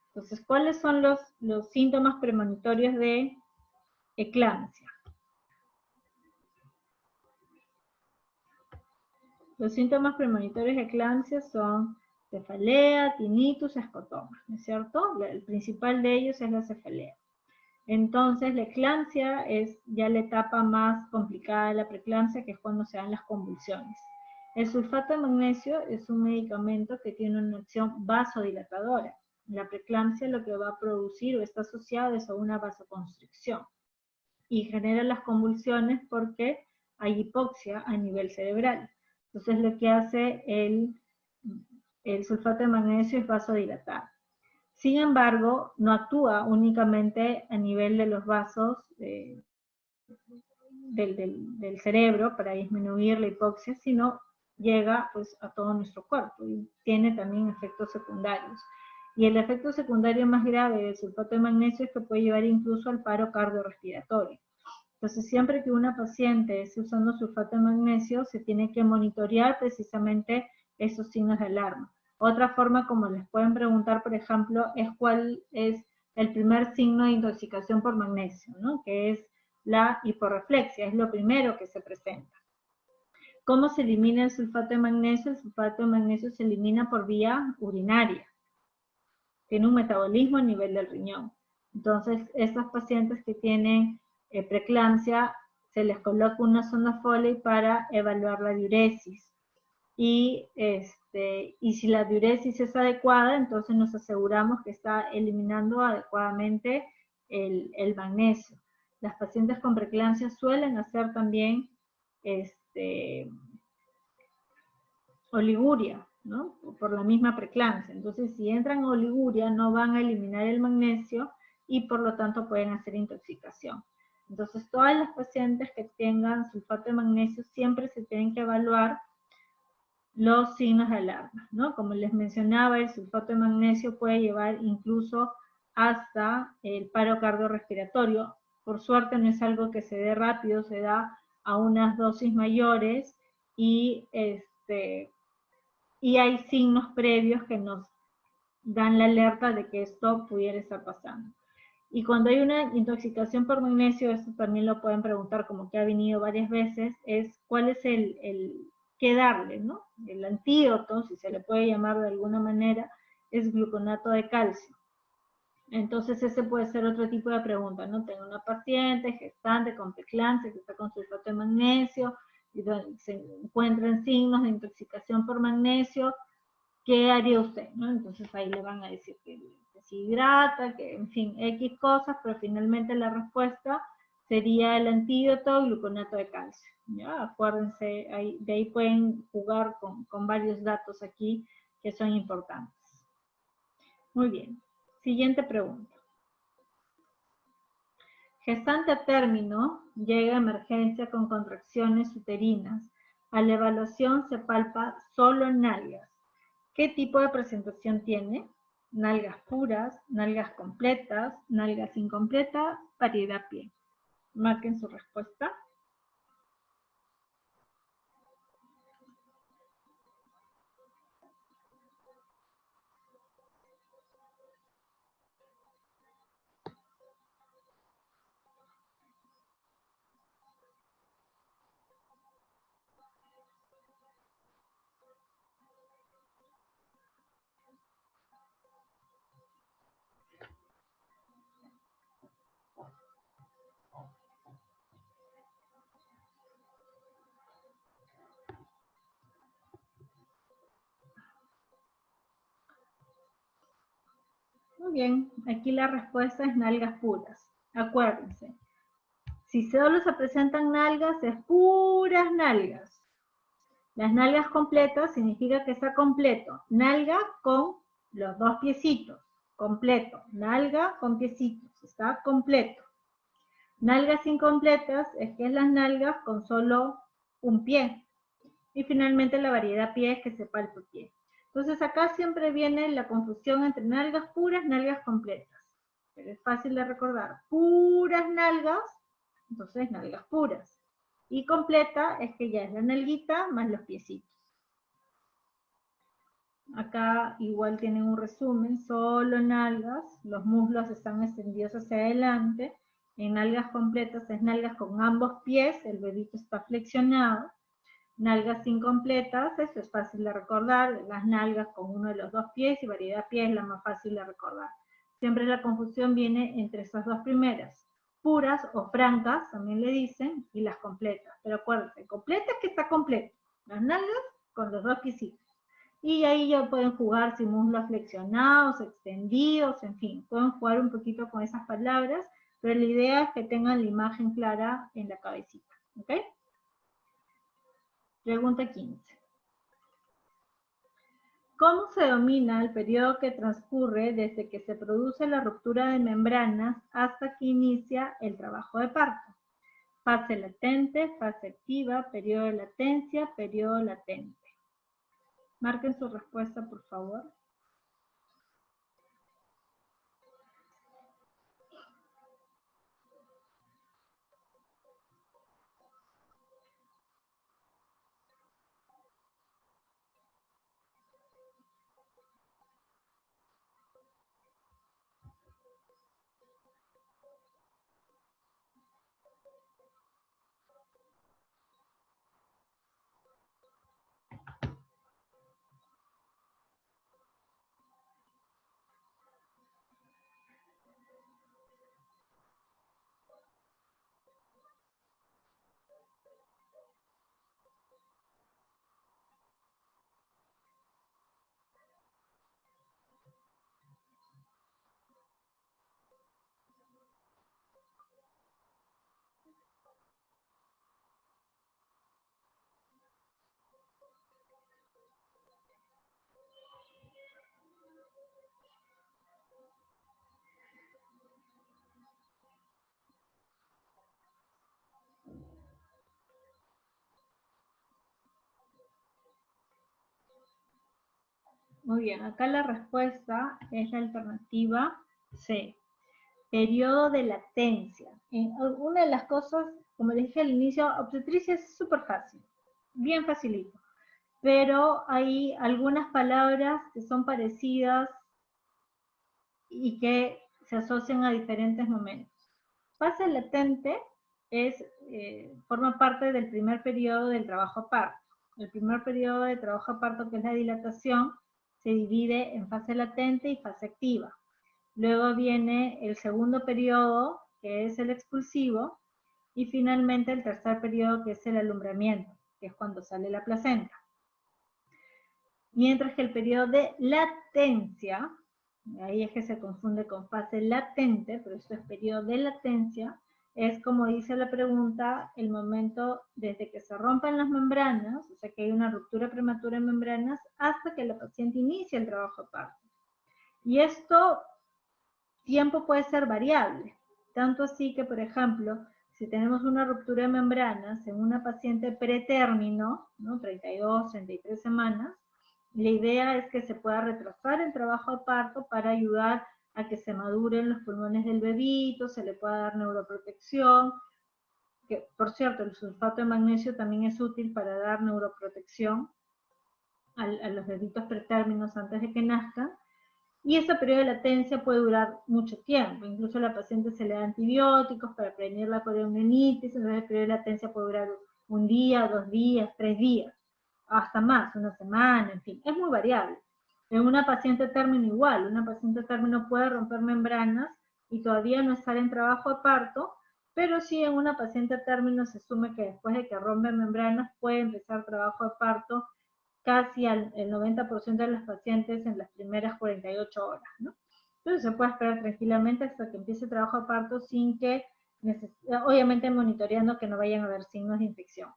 Entonces, ¿cuáles son los síntomas premonitorios de eclampsia? Los síntomas premonitorios de eclampsia son cefalea, tinnitus, escotoma, ¿no es cierto? El principal de ellos es la cefalea. Entonces, la eclampsia es ya la etapa más complicada de la preeclampsia, que es cuando se dan las convulsiones. El sulfato de magnesio es un medicamento que tiene una acción vasodilatadora. La preeclampsia lo que va a producir o está asociado es a una vasoconstricción y genera las convulsiones porque hay hipoxia a nivel cerebral. Entonces, lo que hace el sulfato de magnesio es vasodilatar. Sin embargo, no actúa únicamente a nivel de los vasos del cerebro para disminuir la hipoxia, sino llega pues, a todo nuestro cuerpo y tiene también efectos secundarios. Y el efecto secundario más grave del sulfato de magnesio es que puede llevar incluso al paro cardiorrespiratorio. Entonces, siempre que una paciente esté usando sulfato de magnesio, se tiene que monitorear precisamente esos signos de alarma. Otra forma, como les pueden preguntar, por ejemplo, es cuál es el primer signo de intoxicación por magnesio, ¿no? Que es la hiporreflexia, es lo primero que se presenta. ¿Cómo se elimina el sulfato de magnesio? El sulfato de magnesio se elimina por vía urinaria. Tiene un metabolismo a nivel del riñón. Entonces, estos pacientes que tienen preeclampsia, se les coloca una sonda Foley para evaluar la diuresis. Y si la diuresis es adecuada, entonces nos aseguramos que está eliminando adecuadamente el magnesio. Las pacientes con preeclampsia suelen hacer también oliguria, ¿no? Por la misma preeclampsia. Entonces, si entran a oliguria, no van a eliminar el magnesio y por lo tanto pueden hacer intoxicación. Entonces, todas las pacientes que tengan sulfato de magnesio siempre se tienen que evaluar los signos de alarma, ¿no? Como les mencionaba, el sulfato de magnesio puede llevar incluso hasta el paro cardiorrespiratorio. Por suerte no es algo que se dé rápido, se da a unas dosis mayores y hay signos previos que nos dan la alerta de que esto pudiera estar pasando. Y cuando hay una intoxicación por magnesio, esto también lo pueden preguntar, como que ha venido varias veces, es cuál es qué darle, ¿no? El antídoto, si se le puede llamar de alguna manera, es gluconato de calcio. Entonces ese puede ser otro tipo de pregunta, ¿no? Tengo una paciente gestante con preeclampsia que está con sulfato de magnesio y se encuentran signos de intoxicación por magnesio, ¿qué haría usted? ¿No? Entonces ahí le van a decir que se hidrata, que en fin, X cosas, pero finalmente la respuesta sería el antídoto gluconato de calcio. ¿Ya? Acuérdense, de ahí pueden jugar con varios datos aquí que son importantes. Muy bien. Siguiente pregunta. Gestante a término llega a emergencia con contracciones uterinas. A la evaluación se palpa solo nalgas. ¿Qué tipo de presentación tiene? Nalgas puras, nalgas completas, nalgas incompletas, variedad pie. Marquen su respuesta. Muy bien, aquí la respuesta es nalgas puras. Acuérdense, si solo se presentan nalgas, es puras nalgas. Las nalgas completas significa que está completo. Nalga con los dos piecitos. Completo. Nalga con piecitos. Está completo. Nalgas incompletas es que es las nalgas con solo un pie. Y finalmente la variedad pie es que se palpa el pie. Entonces acá siempre viene la confusión entre nalgas puras, nalgas completas. Pero es fácil de recordar. Puras nalgas, entonces nalgas puras. Y completa es que ya es la nalguita más los piecitos. Acá igual tienen un resumen, solo nalgas, los muslos están extendidos hacia adelante, en nalgas completas es nalgas con ambos pies, el bebito está flexionado, nalgas incompletas, eso es fácil de recordar, las nalgas con uno de los dos pies y variedad pie es la más fácil de recordar. Siempre la confusión viene entre esas dos primeras, puras o francas, también le dicen, y las completas. Pero acuérdense, completa es que está completo, las nalgas con los dos piecitos. Y ahí ya pueden jugar si muslos flexionados, extendidos, en fin, pueden jugar un poquito con esas palabras, pero la idea es que tengan la imagen clara en la cabecita, ¿ok? Pregunta 15. ¿Cómo se denomina el periodo que transcurre desde que se produce la ruptura de membranas hasta que inicia el trabajo de parto? Fase latente, fase activa, periodo de latencia, periodo latente. Marquen su respuesta, por favor. Muy bien, acá la respuesta es la alternativa C. Periodo de latencia. Una de las cosas, como les dije al inicio, obstetricia es súper fácil, bien facilito. Pero hay algunas palabras que son parecidas y que se asocian a diferentes momentos. Fase latente forma parte del primer periodo del trabajo a parto. El primer periodo de trabajo a parto, que es la dilatación, se divide en fase latente y fase activa. Luego viene el segundo periodo, que es el expulsivo, y finalmente el tercer periodo, que es el alumbramiento, que es cuando sale la placenta. Mientras que el periodo de latencia, ahí es que se confunde con fase latente, pero esto es periodo de latencia, es, como dice la pregunta, el momento desde que se rompen las membranas, o sea que hay una ruptura prematura en membranas, hasta que la paciente inicia el trabajo de parto. Y esto, tiempo puede ser variable, tanto así que, por ejemplo, si tenemos una ruptura de membranas en una paciente pretérmino, ¿no? 32, 33 semanas, la idea es que se pueda retrasar el trabajo de parto para ayudar a que se maduren los pulmones del bebito, se le pueda dar neuroprotección, que por cierto el sulfato de magnesio también es útil para dar neuroprotección a los bebitos pretérminos antes de que nazcan. Y ese periodo de latencia puede durar mucho tiempo, incluso a la paciente se le da antibióticos para prevenir la coriamnionitis, entonces el periodo de latencia puede durar un día, 2 días, 3 días, hasta más, una semana, en fin, es muy variable. En una paciente término igual, una paciente término puede romper membranas y todavía no estar en trabajo de parto, pero sí en una paciente término se asume que después de que rompe membranas puede empezar trabajo de parto casi el 90% de los pacientes en las primeras 48 horas, ¿no? Entonces se puede esperar tranquilamente hasta que empiece el trabajo de parto sin que, obviamente monitoreando que no vayan a haber signos de infección.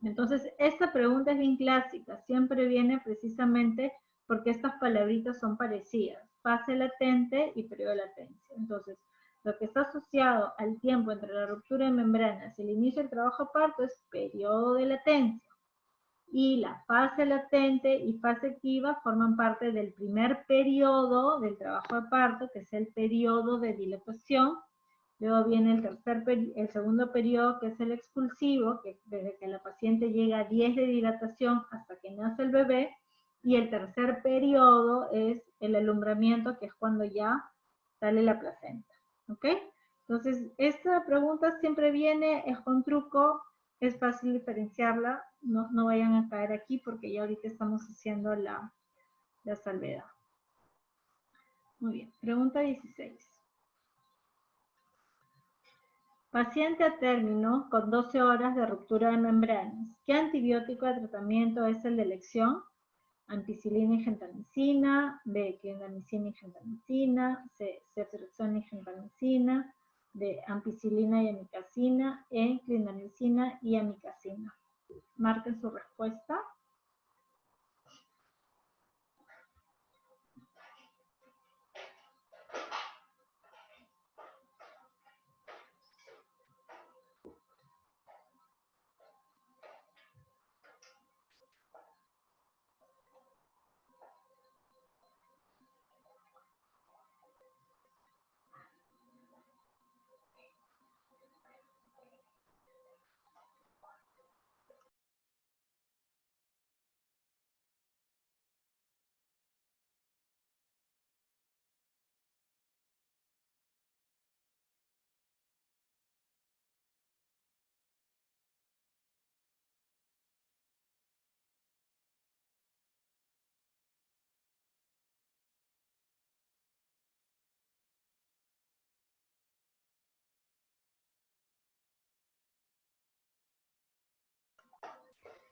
Entonces, esta pregunta es bien clásica, siempre viene precisamente porque estas palabritas son parecidas, fase latente y periodo de latencia. Entonces, lo que está asociado al tiempo entre la ruptura de membranas y el inicio del trabajo de parto es periodo de latencia. Y la fase latente y fase activa forman parte del primer periodo del trabajo de parto, que es el periodo de dilatación. Luego viene el segundo periodo, que es el expulsivo, que desde que la paciente llega a 10 de dilatación hasta que nace el bebé. Y el tercer periodo es el alumbramiento, que es cuando ya sale la placenta. ¿Ok? Entonces, esta pregunta siempre viene, es con truco, es fácil diferenciarla, no vayan a caer aquí porque ya ahorita estamos haciendo la salvedad. Muy bien, pregunta 16. Paciente a término con 12 horas de ruptura de membranas. ¿Qué antibiótico de tratamiento es el de elección? Ampicilina y gentamicina, B, clindamicina y gentamicina, C, ceftriaxona y gentamicina, D, ampicilina y amicacina, E, clindamicina y amicacina. Marquen su respuesta.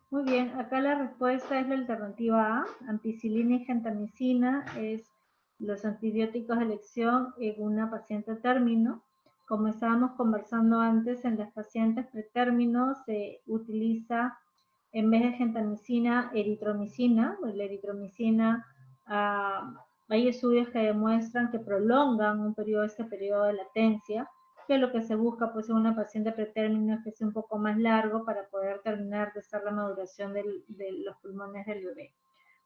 Muy bien, acá la respuesta es la alternativa A, ampicilina y gentamicina, es los antibióticos de elección en una paciente a término. Como estábamos conversando antes, en las pacientes pretérmino se utiliza, en vez de gentamicina, eritromicina. La eritromicina, hay estudios que demuestran que prolongan este periodo de latencia, que lo que se busca pues en una paciente pretérmino es que sea un poco más largo para poder terminar de hacer la maduración de los pulmones del bebé.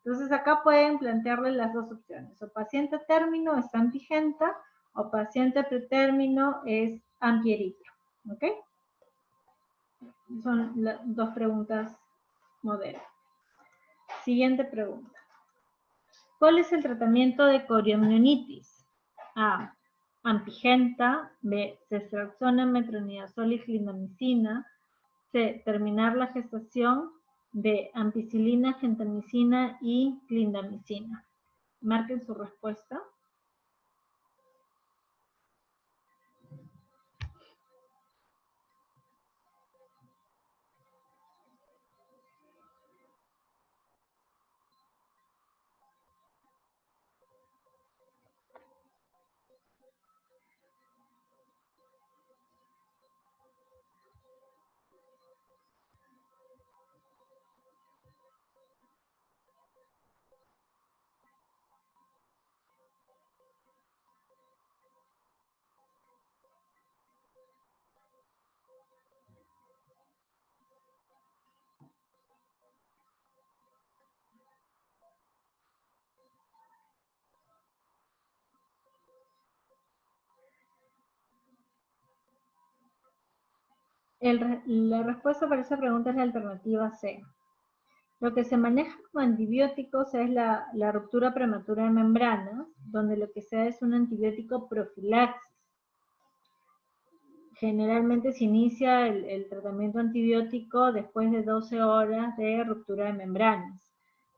Entonces acá pueden plantearle las dos opciones, o paciente término es antigenta o paciente pretérmino es amplieritmo. ¿Ok? Son las dos preguntas modernas. Siguiente pregunta. ¿Cuál es el tratamiento de coriomionitis? A. Ampigenta. B. Ceftriaxona, metronidazol y clindamicina. C. Terminar la gestación. D. Ampicilina, gentamicina y clindamicina. Marquen su respuesta. La respuesta para esa pregunta es la alternativa C. Lo que se maneja como antibióticos es la ruptura prematura de membranas, donde lo que se da es un antibiótico profilaxis. Generalmente se inicia el tratamiento antibiótico después de 12 horas de ruptura de membranas.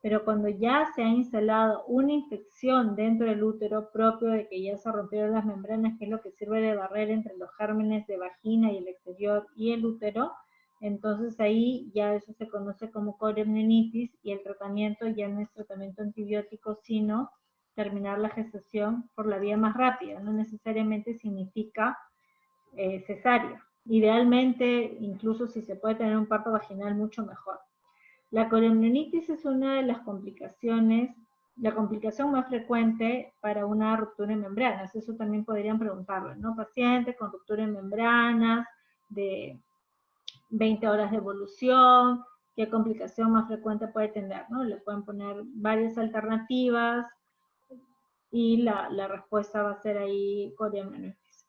Pero cuando ya se ha instalado una infección dentro del útero propio de que ya se rompieron las membranas, que es lo que sirve de barrera entre los gérmenes de vagina y el exterior y el útero, entonces ahí ya eso se conoce como coriomionitis y el tratamiento ya no es tratamiento antibiótico, sino terminar la gestación por la vía más rápida. No necesariamente significa cesárea. Idealmente, incluso si se puede tener un parto vaginal, mucho mejor. La coriomionitis es una de las complicaciones, la complicación más frecuente para una ruptura de membranas. Eso también podrían preguntarlo, ¿no? Paciente con ruptura de membranas, de 20 horas de evolución, ¿qué complicación más frecuente puede tener? ¿No? Le pueden poner varias alternativas y la respuesta va a ser ahí coriomionitis.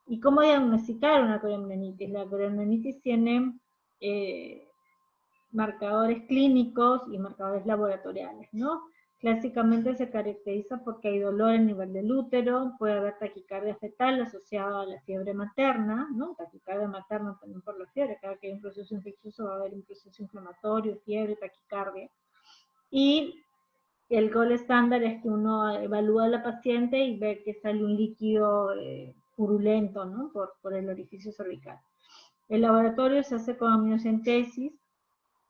¿Y cómo diagnosticar una coriomionitis? La coriomionitis tiene marcadores clínicos y marcadores laboratoriales, ¿no? Clásicamente se caracteriza porque hay dolor a nivel del útero, puede haber taquicardia fetal asociada a la fiebre materna, ¿no? Taquicardia materna también por la fiebre, cada que hay un proceso infeccioso va a haber un proceso inflamatorio, fiebre, taquicardia. Y el gol estándar es que uno evalúa a la paciente y ve que sale un líquido purulento, ¿no? Por el orificio cervical. El laboratorio se hace con amniocentesis,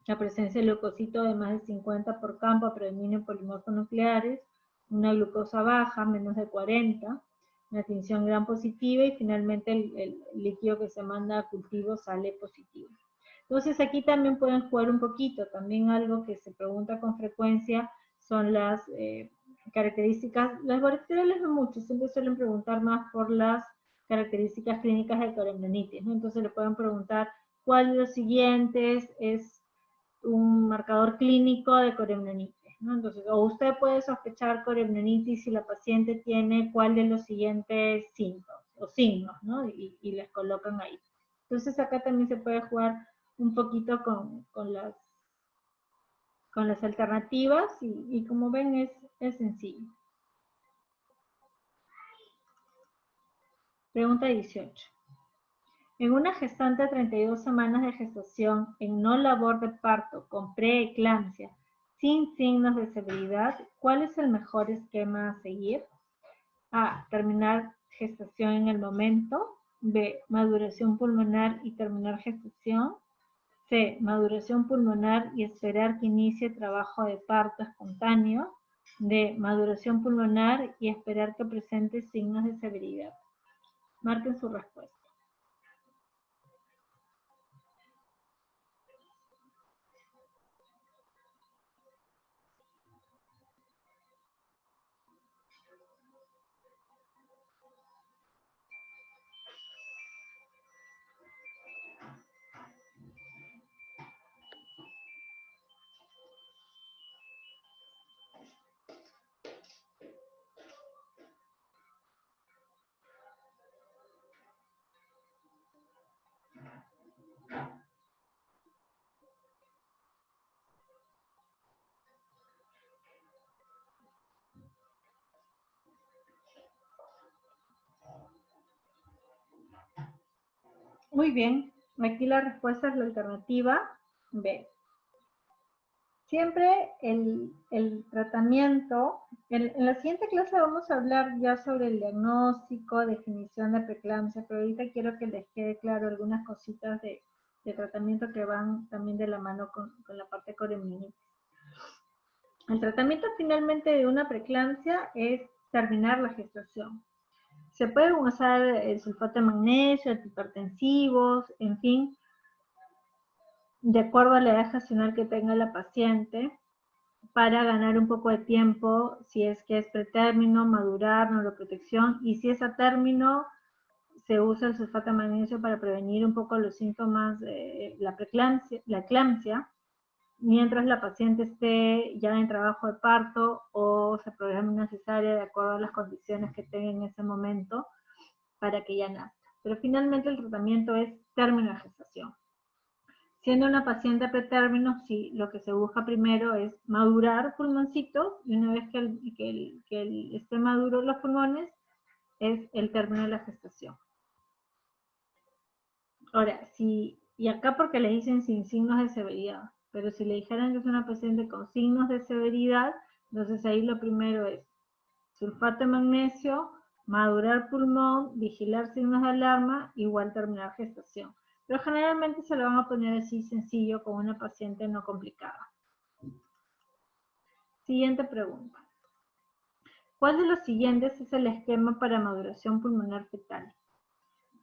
la presencia de leucocitos de más de 50 por campo predomina en polimorfos nucleares, una glucosa baja, menos de 40, una tinción gram positiva y finalmente el líquido que se manda a cultivo sale positivo. Entonces aquí también pueden jugar un poquito, también algo que se pregunta con frecuencia son las características, las laboratoriales no mucho, siempre suelen preguntar más por las características clínicas de coriomionitis, ¿no? Entonces le pueden preguntar cuál de los siguientes es un marcador clínico de coriomionitis, ¿no? Entonces, o usted puede sospechar coriomionitis si la paciente tiene cuál de los siguientes síntomas o signos, ¿no? Y les colocan ahí. Entonces acá también se puede jugar un poquito con las alternativas y como ven es sencillo. Pregunta 18. En una gestante de 32 semanas de gestación en no labor de parto con preeclampsia sin signos de severidad, ¿cuál es el mejor esquema a seguir? A. Terminar gestación en el momento. B. Maduración pulmonar y terminar gestación. C. Maduración pulmonar y esperar que inicie trabajo de parto espontáneo. D. Maduración pulmonar y esperar que presente signos de severidad. Marquen su respuesta. Muy bien, aquí la respuesta es la alternativa B. Siempre el tratamiento, en la siguiente clase vamos a hablar ya sobre el diagnóstico, definición de preeclampsia, pero ahorita quiero que les quede claro algunas cositas de tratamiento que van también de la mano con la parte coreminitis. El tratamiento finalmente de una preeclampsia es terminar la gestación. Se puede usar el sulfato de magnesio, antihipertensivos, en fin, de acuerdo a la edad gestacional que tenga la paciente, para ganar un poco de tiempo, si es que es pretérmino, madurar, neuroprotección, y si es a término, se usa el sulfato de magnesio para prevenir un poco los síntomas de la eclampsia, mientras la paciente esté ya en trabajo de parto o se programe una cesárea de acuerdo a las condiciones que tenga en ese momento para que ya nazca. Pero finalmente el tratamiento es término de gestación. Siendo una paciente pretérmino, sí, lo que se busca primero es madurar pulmoncitos, y una vez que esté maduro los pulmones, es el término de la gestación. Ahora, y acá porque le dicen sin signos de severidad, pero si le dijeran que es una paciente con signos de severidad, entonces ahí lo primero es sulfato de magnesio, madurar pulmón, vigilar signos de alarma, igual terminar gestación. Pero generalmente se lo van a poner así sencillo con una paciente no complicada. Siguiente pregunta. ¿Cuál de los siguientes es el esquema para maduración pulmonar fetal?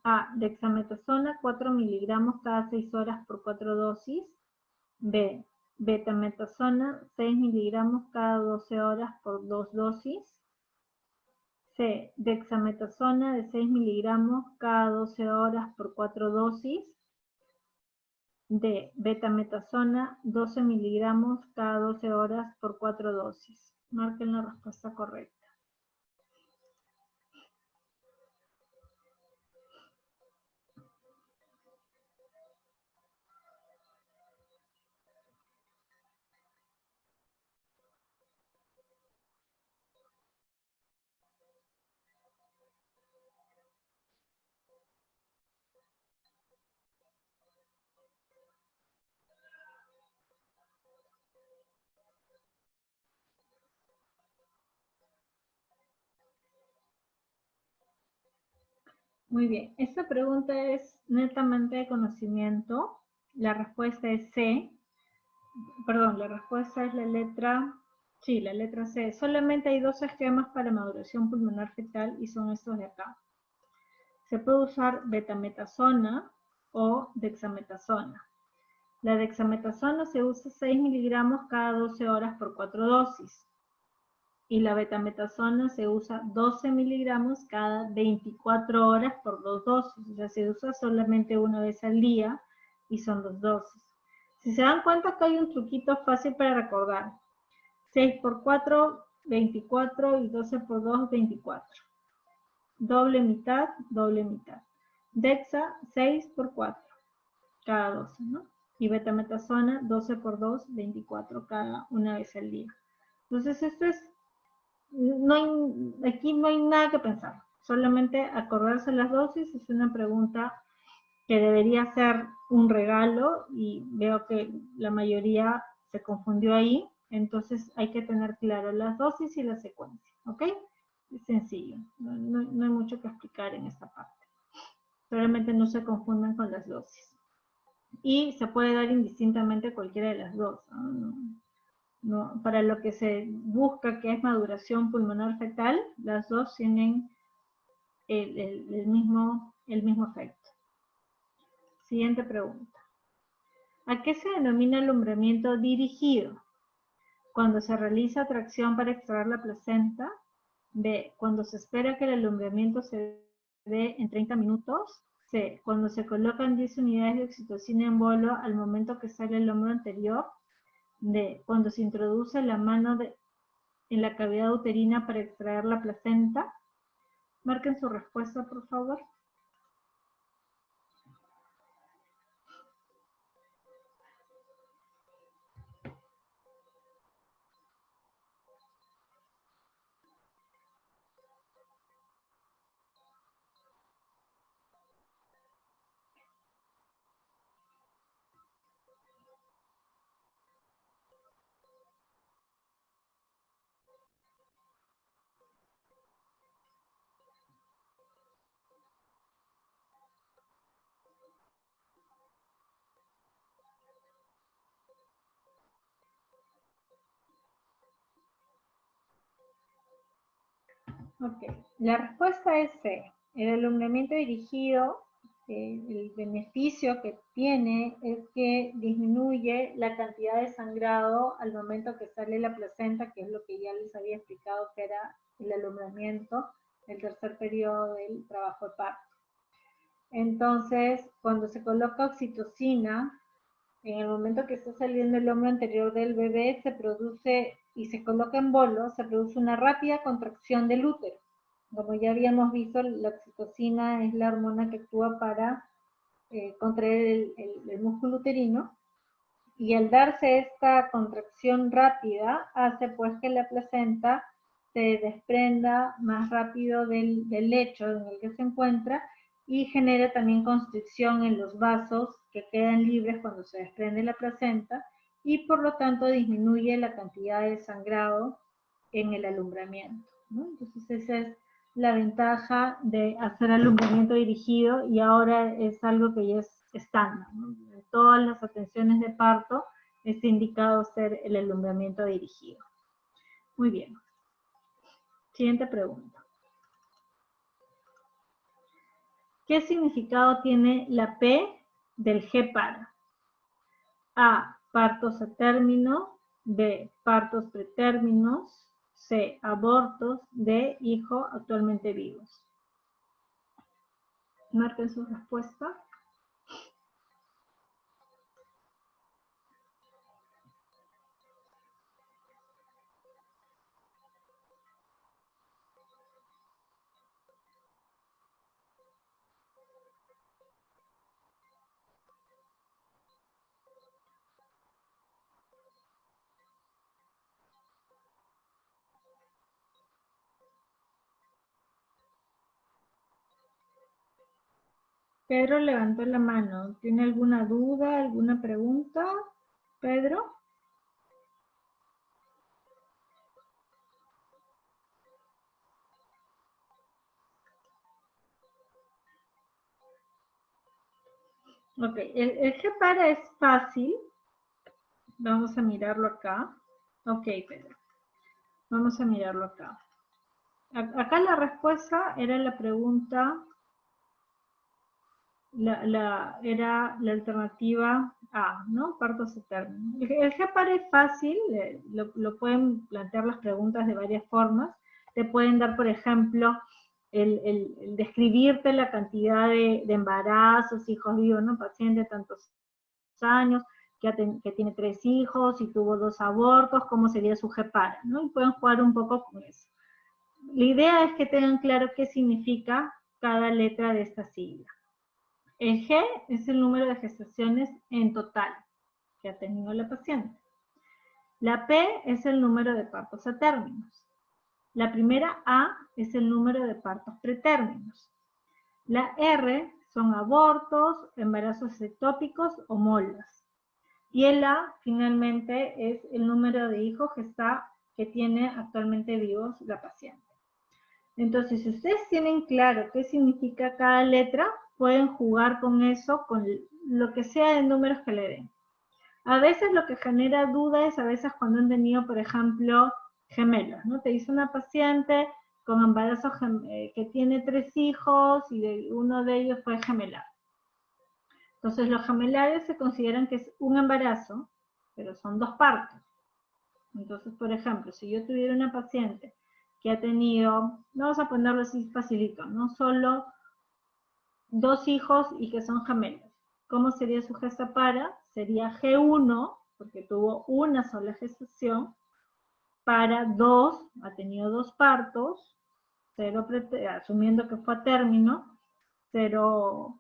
A. Dexametasona 4 miligramos cada 6 horas por 4 dosis. B. Betametasona 6 miligramos cada 12 horas por 2 dosis. C. Dexametasona de 6 miligramos cada 12 horas por 4 dosis. D. Betametasona 12 miligramos cada 12 horas por 4 dosis. Marquen la respuesta correcta. Muy bien, esta pregunta es netamente de conocimiento. La respuesta es C. Perdón, la respuesta es la letra C. Solamente hay dos esquemas para maduración pulmonar fetal y son estos de acá. Se puede usar betametasona o dexametasona. La dexametasona se usa 6 miligramos cada 12 horas por 4 dosis. Y la betametasona se usa 12 miligramos cada 24 horas por 2 dosis. O sea, se usa solamente una vez al día y son 2 dosis. Si se dan cuenta, acá hay un truquito fácil para recordar. 6 por 4, 24 y 12 por 2, 24. Doble mitad, doble mitad. Dexa, 6 por 4, cada 12, ¿no? Y betametasona, 12 por 2, 24, cada una vez al día. Entonces, esto es, aquí no hay nada que pensar. Solamente acordarse las dosis es una pregunta que debería ser un regalo y veo que la mayoría se confundió ahí. Entonces hay que tener claro las dosis y la secuencia, ¿ok? Es sencillo, no hay mucho que explicar en esta parte. Solamente no se confundan con las dosis. Y se puede dar indistintamente cualquiera de las dos. No, para lo que se busca, que es maduración pulmonar fetal, las dos tienen el mismo efecto. Siguiente pregunta. ¿A qué se denomina alumbramiento dirigido? Cuando se realiza tracción para extraer la placenta. B. Cuando se espera que el alumbramiento se dé en 30 minutos. C. Cuando se colocan 10 unidades de oxitocina en bolo al momento que sale el hombro anterior. D. Cuando se introduce la mano en la cavidad uterina para extraer la placenta. Marquen su respuesta, por favor. Ok, la respuesta es C. El alumbramiento dirigido, el beneficio que tiene es que disminuye la cantidad de sangrado al momento que sale la placenta, que es lo que ya les había explicado que era el alumbramiento, el tercer periodo del trabajo de parto. Entonces, cuando se coloca oxitocina, en el momento que está saliendo el hombro anterior del bebé, se produce, y se coloca en bolo, se produce una rápida contracción del útero. Como ya habíamos visto, la oxitocina es la hormona que actúa para contraer el músculo uterino, y al darse esta contracción rápida, hace pues que la placenta se desprenda más rápido del lecho en el que se encuentra y genera también constricción en los vasos que quedan libres cuando se desprende la placenta y por lo tanto disminuye la cantidad de sangrado en el alumbramiento, ¿no? Entonces esa es la ventaja de hacer alumbramiento dirigido y ahora es algo que ya es estándar, ¿no? En todas las atenciones de parto está indicado hacer el alumbramiento dirigido. Muy bien. Siguiente pregunta. ¿Qué significado tiene la P del G para? A, partos a término. B, partos pretérminos. C, abortos. D, hijo actualmente vivos. Marquen su respuesta. Pedro levantó la mano. ¿Tiene alguna duda, alguna pregunta? Pedro. Ok, el G para es fácil. Vamos a mirarlo acá. Ok, Pedro. Vamos a mirarlo acá. Acá la respuesta era la pregunta, era la alternativa A, ¿no? Partos a término. El G para es fácil, lo pueden plantear las preguntas de varias formas. Te pueden dar, por ejemplo, el describirte la cantidad de embarazos, hijos vivos, ¿no? Paciente de tantos años, que tiene 3 hijos y tuvo 2 abortos, ¿cómo sería su G para? ¿No? Y pueden jugar un poco con eso. La idea es que tengan claro qué significa cada letra de esta sigla. El G es el número de gestaciones en total que ha tenido la paciente. La P es el número de partos a términos. La primera A es el número de partos pretérminos. La R son abortos, embarazos ectópicos o molas. Y el A, finalmente, es el número de hijos que tiene actualmente vivos la paciente. Entonces, si ustedes tienen claro qué significa cada letra, pueden jugar con eso, con lo que sea de números que le den. A veces lo que genera duda es a veces cuando han tenido, por ejemplo, gemelos, ¿no? Te dice una paciente con embarazo que tiene 3 hijos y uno de ellos fue gemelar. Entonces, los gemelares se consideran que es un embarazo, pero son 2 partos. Entonces, por ejemplo, si yo tuviera una paciente que ha tenido, vamos a ponerlo así facilito, no solo 2 hijos y que son gemelos. ¿Cómo sería su gesta para? Sería G1, porque tuvo una sola gestación, para 2, ha tenido 2 partos, 0, asumiendo que fue a término, 0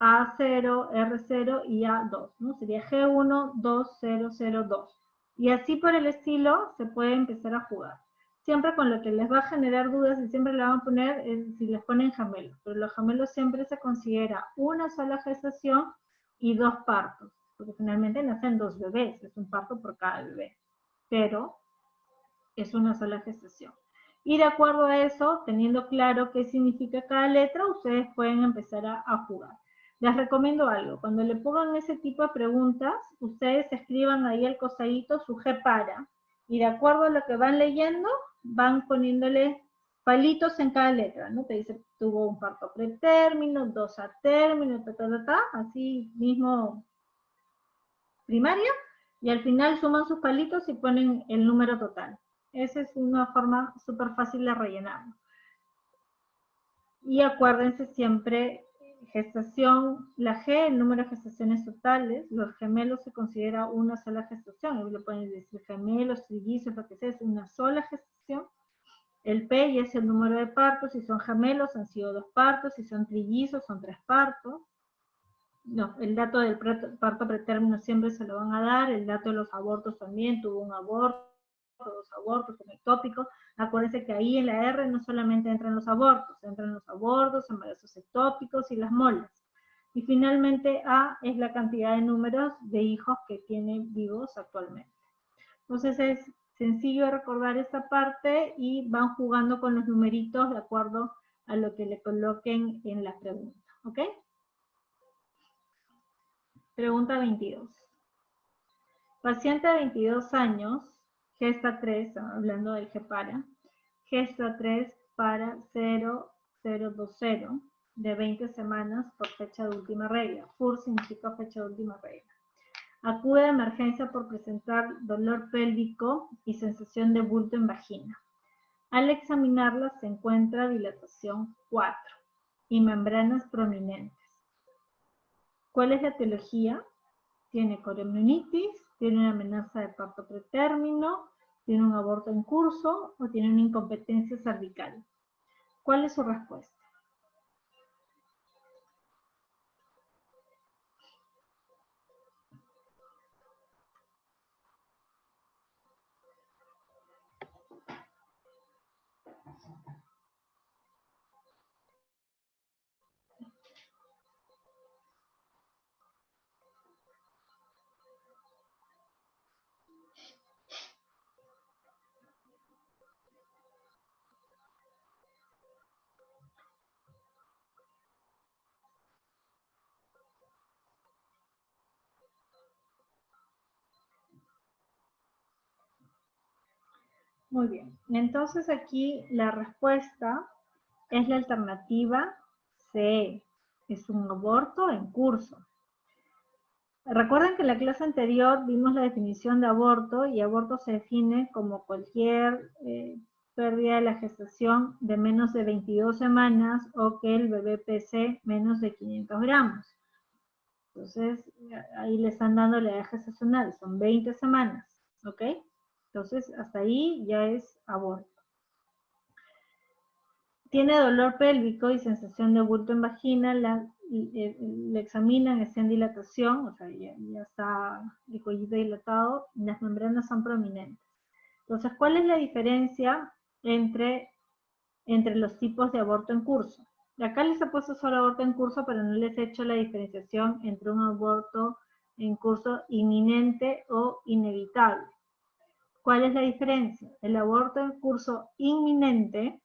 A0, R0 y A2, ¿no? Sería G1, 2, 0, 0, 2. Y así por el estilo se puede empezar a jugar. Siempre con lo que les va a generar dudas y siempre le van a poner es si les ponen gemelos. Pero los gemelos siempre se considera una sola gestación y 2 partos. Porque finalmente nacen 2 bebés, es un parto por cada bebé. Pero es una sola gestación. Y de acuerdo a eso, teniendo claro qué significa cada letra, ustedes pueden empezar a jugar. Les recomiendo algo, cuando le pongan ese tipo de preguntas, ustedes escriban ahí al costadito su G para, y de acuerdo a lo que van leyendo, van poniéndole palitos en cada letra, ¿no? Te dice, tuvo un parto pretérmino, 2 a término, así mismo primaria, y al final suman sus palitos y ponen el número total. Esa es una forma súper fácil de rellenarlo. Y acuérdense siempre, gestación, la G, el número de gestaciones totales, los gemelos se considera una sola gestación, y le pueden decir gemelos, trillizos, lo que sea, es una sola gestación. El P ya es el número de partos, si son gemelos han sido 2 partos, si son trillizos son 3 partos. No, el dato del parto pretérmino siempre se lo van a dar, el dato de los abortos también, tuvo un aborto, 2 abortos, un ectópico. Acuérdense que ahí en la R no solamente entran los abortos, embarazos ectópicos y las molas. Y finalmente A es la cantidad de números de hijos que tienen vivos actualmente. Entonces es sencillo recordar esta parte y van jugando con los numeritos de acuerdo a lo que le coloquen en la pregunta, ¿ok? Pregunta 22. Paciente de 22 años, gesta 3, hablando del GEPARA, gesta 3 para 0020 de 20 semanas por fecha de última regla. FUR significa fecha de última regla. Acude a emergencia por presentar dolor pélvico y sensación de bulto en vagina. Al examinarla se encuentra dilatación 4 y membranas prominentes. ¿Cuál es la etiología? Tiene coriamnionitis, tiene una amenaza de parto pretérmino, tiene un aborto en curso o tiene una incompetencia cervical. ¿Cuál es su respuesta? Muy bien, entonces aquí la respuesta es la alternativa C, es un aborto en curso. Recuerden que en la clase anterior vimos la definición de aborto y aborto se define como cualquier pérdida de la gestación de menos de 22 semanas o que el bebé pese menos de 500 gramos. Entonces, ahí le están dando la edad gestacional, son 20 semanas, ¿ok? Entonces, hasta ahí ya es aborto. Tiene dolor pélvico y sensación de bulto en vagina, le examinan, está en dilatación, o sea, ya está el cuellito dilatado, y las membranas son prominentes. Entonces, ¿cuál es la diferencia entre los tipos de aborto en curso? Acá les he puesto solo aborto en curso, pero no les he hecho la diferenciación entre un aborto en curso inminente o inevitable. ¿Cuál es la diferencia? El aborto en curso inminente,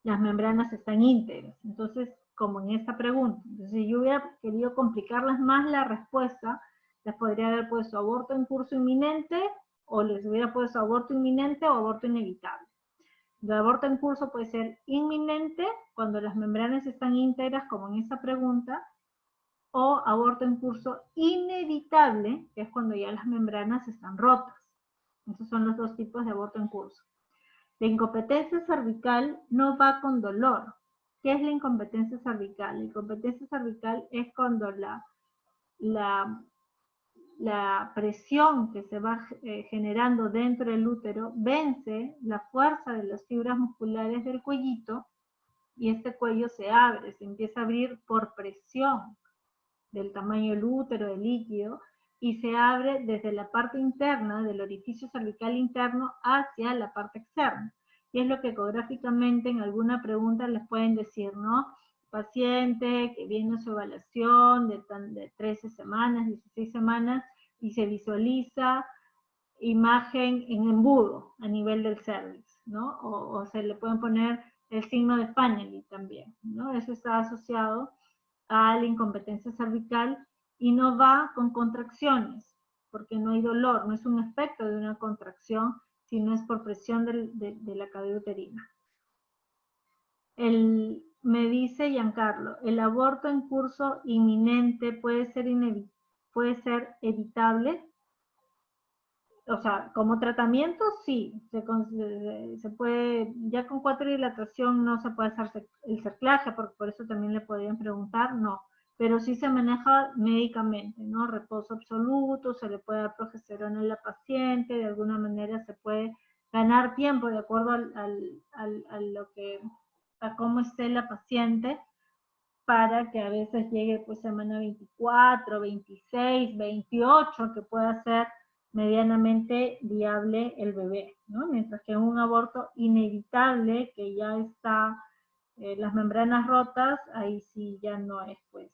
las membranas están íntegras. Entonces, como en esta pregunta, entonces si yo hubiera querido complicarles más la respuesta, les podría haber puesto aborto en curso inminente, o les hubiera puesto aborto inminente o aborto inevitable. El aborto en curso puede ser inminente, cuando las membranas están íntegras, como en esta pregunta, o aborto en curso inevitable, que es cuando ya las membranas están rotas. Esos son los dos tipos de aborto en curso. La incompetencia cervical no va con dolor. ¿Qué es la incompetencia cervical? La incompetencia cervical es cuando la presión que se va generando dentro del útero vence la fuerza de las fibras musculares del cuellito y este cuello se abre, se empieza a abrir por presión del tamaño del útero, del líquido, y se abre desde la parte interna del orificio cervical interno hacia la parte externa. Y es lo que ecográficamente en alguna pregunta les pueden decir, ¿no? Paciente que viene a su evaluación de 13 semanas, 16 semanas, y se visualiza imagen en embudo a nivel del cervix, ¿no? O se le pueden poner el signo de Fanelli también, ¿no? Eso está asociado a la incompetencia cervical y no va con contracciones, porque no hay dolor, no es un efecto de una contracción, sino es por presión de la cavidad uterina. Me dice Giancarlo, ¿el aborto en curso inminente puede ser evitable? O sea, como tratamiento sí, se puede, ya con 4 dilatación no se puede hacer el cerclaje, porque por eso también le podrían preguntar, no, pero sí se maneja médicamente, ¿no? Reposo absoluto, se le puede dar progesterona a la paciente, de alguna manera se puede ganar tiempo de acuerdo a cómo esté la paciente, para que a veces llegue pues semana 24, 26, 28, que pueda ser medianamente viable el bebé, ¿no? Mientras que en un aborto inevitable, que ya está las membranas rotas, ahí sí ya no es, pues,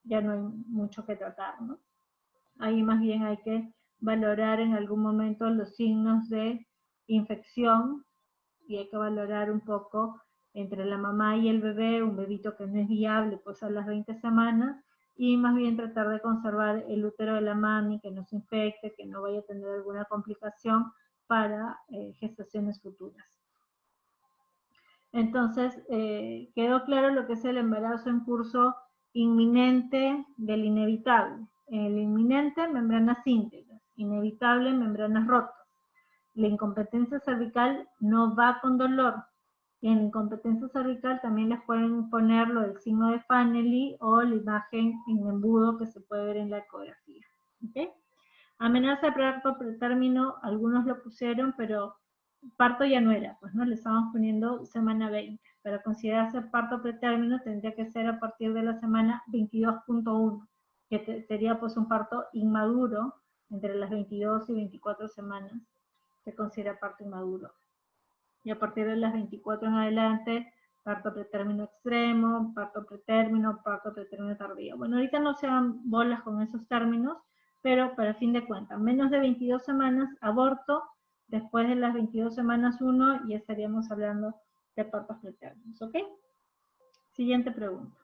ya no hay mucho que tratar, ¿no? Ahí más bien hay que valorar en algún momento los signos de infección y hay que valorar un poco entre la mamá y el bebé, un bebito que no es viable pues a las 20 semanas, y más bien tratar de conservar el útero de la mami, que no se infecte, que no vaya a tener alguna complicación para gestaciones futuras. Entonces, quedó claro lo que es el embarazo en curso inminente del inevitable. El inminente, membranas íntegras. Inevitable, membranas rotas. La incompetencia cervical no va con dolor. Y en la incompetencia cervical también les pueden poner lo del signo de Fanelli o la imagen en embudo que se puede ver en la ecografía. ¿Okay? Amenaza de parto pretérmino, algunos lo pusieron, pero parto ya no era, pues no le estamos poniendo semana 20. Para considerarse parto pretérmino tendría que ser a partir de la semana 22.1, que sería pues un parto inmaduro entre las 22 y 24 semanas. Se considera parto inmaduro. Y a partir de las 24 en adelante, parto pretérmino extremo, parto pretérmino tardío. Bueno, ahorita no se dan bolas con esos términos, pero para fin de cuentas, menos de 22 semanas, aborto, después de las 22 semanas 1, y estaríamos hablando de partos pretérminos, ¿ok? Siguiente pregunta.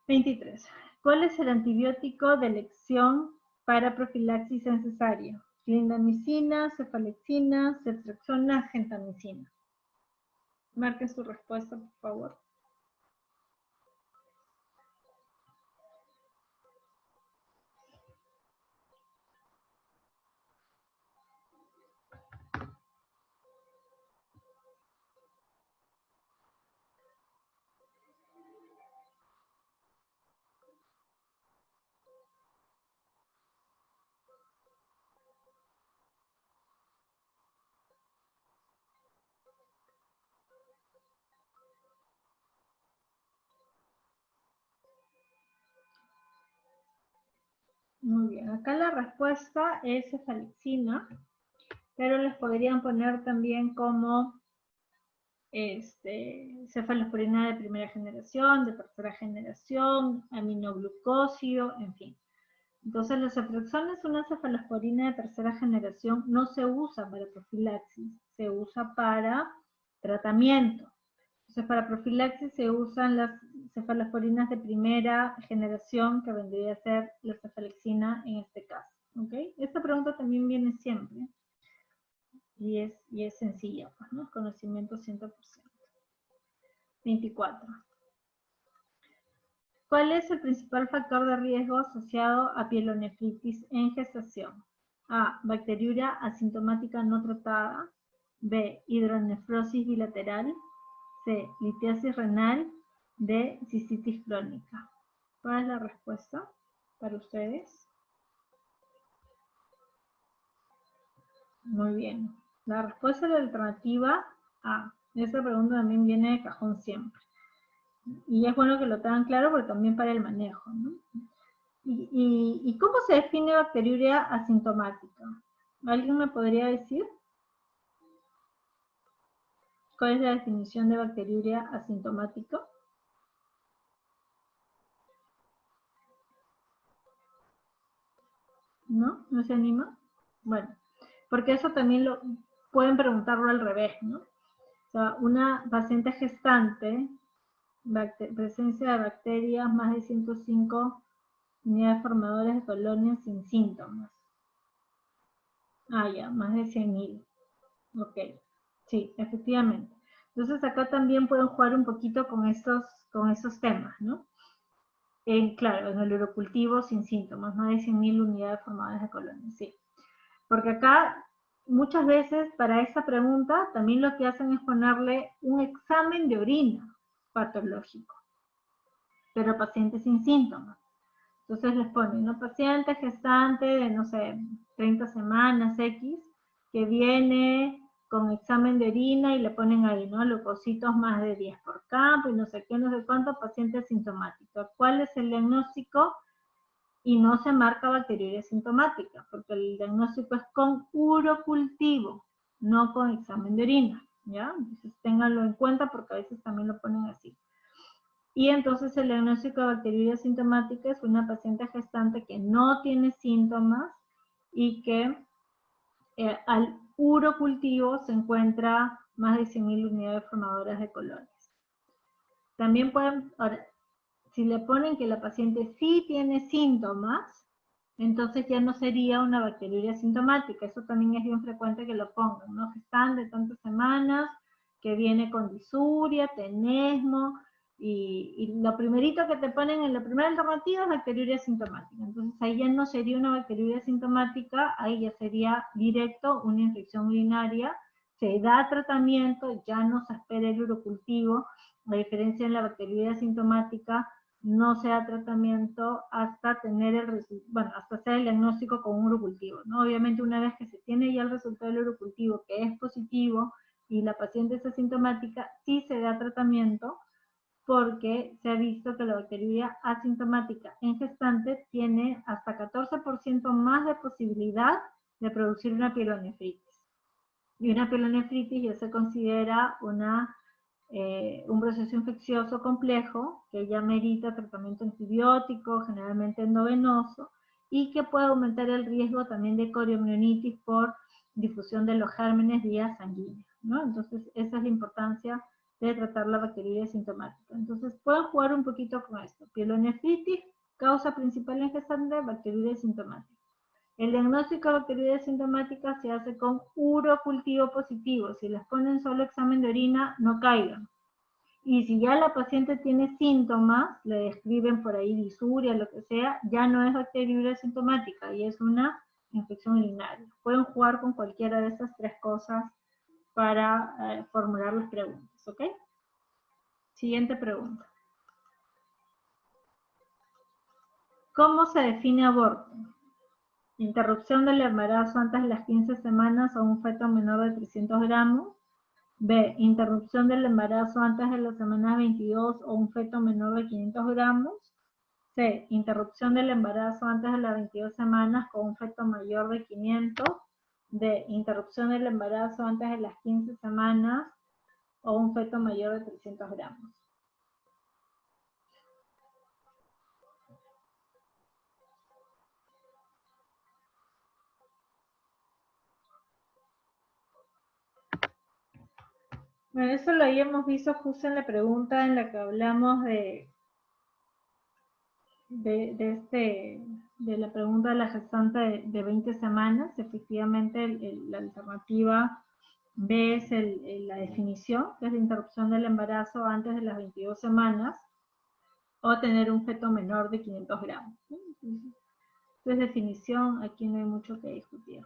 ¿23? ¿Cuál es el antibiótico de elección para profilaxis en cesárea? Clindamicina, cefalexina, ceftriaxona, gentamicina. Marque su respuesta, por favor. Muy bien, acá la respuesta es cefalexina, pero les podrían poner también como cefalosporina de primera generación, de tercera generación, aminoglucosio, en fin. Entonces, la ceftriaxona es una cefalosporina de tercera generación, no se usa para profilaxis, se usa para tratamiento. Entonces, para profilaxis se usan las cefalosporinas de primera generación, que vendría a ser la cefalexina en este caso. ¿Okay? Esta pregunta también viene siempre y es sencilla, pues, ¿no? Conocimiento 100%. 24. ¿Cuál es el principal factor de riesgo asociado a pielonefritis en gestación? A. Bacteriuria asintomática no tratada. B. Hidronefrosis bilateral. C. Litiasis renal. D. Cistitis crónica. ¿Cuál es la respuesta para ustedes? Muy bien. La respuesta es la alternativa A. Esta pregunta también viene de cajón siempre. Y es bueno que lo tengan claro porque también para el manejo, ¿no? ¿Y cómo se define bacteriuria asintomática? ¿Alguien me podría decir? ¿Cuál es la definición de bacteriuria asintomática? ¿No? ¿No se anima? Bueno, porque eso también lo pueden preguntarlo al revés, ¿no? O sea, una paciente gestante, presencia de bacterias más de 105 unidades formadoras de colonias sin síntomas. Ah, ya, más de 100.000. Ok, sí, efectivamente. Entonces acá también pueden jugar un poquito con esos temas, ¿no? Claro, en el urocultivo sin síntomas, más de 100.000 unidades formadoras de colonias, sí. Porque acá, muchas veces, para esa pregunta, también lo que hacen es ponerle un examen de orina patológico, pero paciente sin síntomas. Entonces les ponen, ¿no? Paciente gestante de, no sé, 30 semanas X, que viene con examen de orina y le ponen ahí, ¿no? Leucocitos más de 10 por campo y no sé qué, no sé cuánto, paciente sintomático. ¿Cuál es el diagnóstico? Y no se marca bacteriuria sintomática, porque el diagnóstico es con urocultivo, no con examen de orina, ¿ya? Entonces ténganlo en cuenta porque a veces también lo ponen así. Y entonces el diagnóstico de bacteriuria sintomática es una paciente gestante que no tiene síntomas y que al urocultivo se encuentra más de 100.000 unidades formadoras de colonias. También pueden, ahora, si le ponen que la paciente sí tiene síntomas, entonces ya no sería una bacteriuria sintomática. Eso también es bien frecuente que lo pongan, ¿no? Gestante de tantas semanas, que viene con disuria, tenesmo, y lo primerito que te ponen en la primera alternativa es bacteriuria sintomática. Entonces ahí ya no sería una bacteriuria sintomática, ahí ya sería directo una infección urinaria. Se da tratamiento, ya no se espera el urocultivo. A diferencia de la bacteriuria sintomática, no se da tratamiento hasta tener hasta hacer el diagnóstico con un urocultivo, ¿no? Obviamente una vez que se tiene ya el resultado del urocultivo que es positivo y la paciente es asintomática, sí se da tratamiento porque se ha visto que la bacteriuria asintomática en gestante tiene hasta 14% más de posibilidad de producir una pielonefritis. Y una pielonefritis ya se considera un proceso infeccioso complejo que ya merita tratamiento antibiótico, generalmente endovenoso, y que puede aumentar el riesgo también de coriomionitis por difusión de los gérmenes vía sanguínea, ¿no? Entonces, esa es la importancia de tratar la bacteriuria sintomática. Entonces, pueden jugar un poquito con esto. Pielonefritis, causa principal en gestante, bacteriuria sintomática. El diagnóstico de bacteriuria sintomática se hace con urocultivo positivo. Si les ponen solo examen de orina, no caigan. Y si ya la paciente tiene síntomas, le describen por ahí disuria, lo que sea, ya no es bacteriuria sintomática y es una infección urinaria. Pueden jugar con cualquiera de esas tres cosas para formular las preguntas, ¿ok? Siguiente pregunta. ¿Cómo se define aborto? Interrupción del embarazo antes de las 15 semanas a un feto menor de 300 gramos. B. Interrupción del embarazo antes de la semana 22 o un feto menor de 500 gramos. C. Interrupción del embarazo antes de las 22 semanas con un feto mayor de 500. D. Interrupción del embarazo antes de las 15 semanas o un feto mayor de 300 gramos. Bueno, eso lo habíamos visto justo en la pregunta en la que hablamos de la pregunta de la gestante de 20 semanas. Efectivamente, la alternativa B es la definición, que es la interrupción del embarazo antes de las 22 semanas o tener un feto menor de 500 gramos. Entonces, definición, aquí no hay mucho que discutir.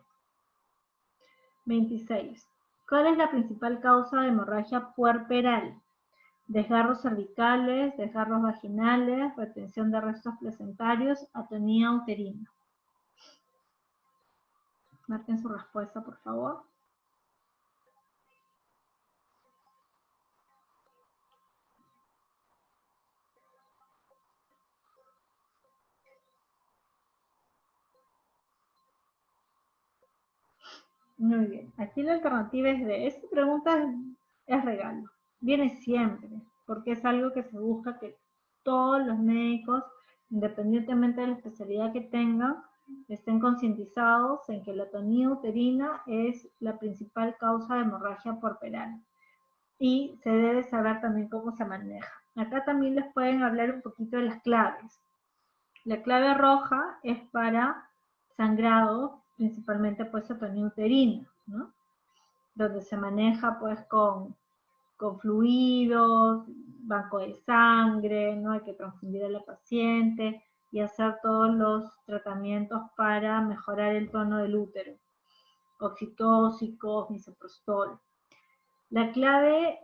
26. ¿Cuál es la principal causa de hemorragia puerperal? Desgarros cervicales, desgarros vaginales, retención de restos placentarios, atonía uterina. Marquen su respuesta, por favor. Muy bien. Aquí la alternativa es D. Esta pregunta es regalo. Viene siempre, porque es algo que se busca que todos los médicos, independientemente de la especialidad que tengan, estén concientizados en que la atonía uterina es la principal causa de hemorragia puerperal. Y se debe saber también cómo se maneja. Acá también les pueden hablar un poquito de las claves. La clave roja es para sangrado, principalmente pues atonía uterina, ¿no? Donde se maneja pues con fluidos, banco de sangre, ¿no? Hay que transfundir a la paciente y hacer todos los tratamientos para mejorar el tono del útero, oxitóxicos, misoprostol. La clave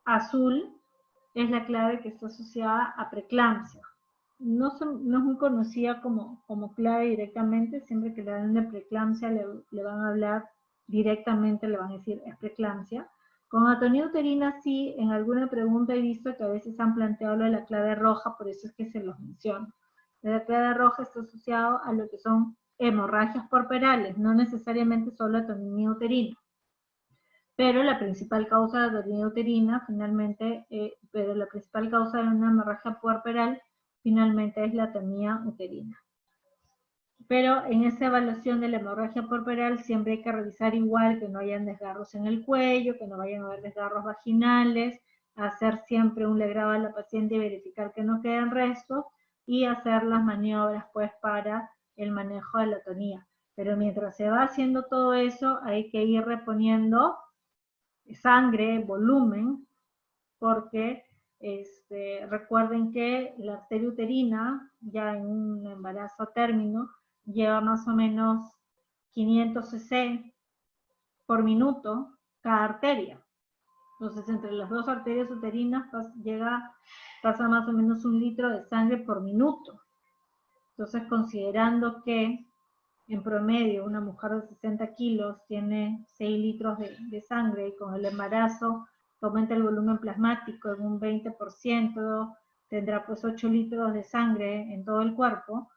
azul es la clave que está asociada a preeclampsia. No es muy conocida como clave directamente, siempre que le dan de preeclampsia le van a hablar directamente, le van a decir es preeclampsia. Con atonía uterina sí, en alguna pregunta he visto que a veces han planteado lo de la clave roja, por eso es que se los menciono. La clave roja está asociado a lo que son hemorragias puerperales, no necesariamente solo atonía uterina. Pero la principal causa de atonía uterina, finalmente, pero la principal causa de una hemorragia puerperal, finalmente es la atonía uterina. Pero en esa evaluación de la hemorragia puerperal siempre hay que revisar igual que no hayan desgarros en el cuello, que no vayan a haber desgarros vaginales, hacer siempre un legrado a la paciente y verificar que no queden restos y hacer las maniobras pues para el manejo de la atonía. Pero mientras se va haciendo todo eso hay que ir reponiendo sangre, volumen, porque recuerden que la arteria uterina, ya en un embarazo a término, lleva más o menos 500 cc por minuto cada arteria. Entonces, entre las dos arterias uterinas pasa más o menos 1 litro de sangre por minuto. Entonces, considerando que en promedio una mujer de 60 kilos tiene 6 litros de sangre y con el embarazo aumenta el volumen plasmático en un 20%, tendrá pues 8 litros de sangre en todo el cuerpo,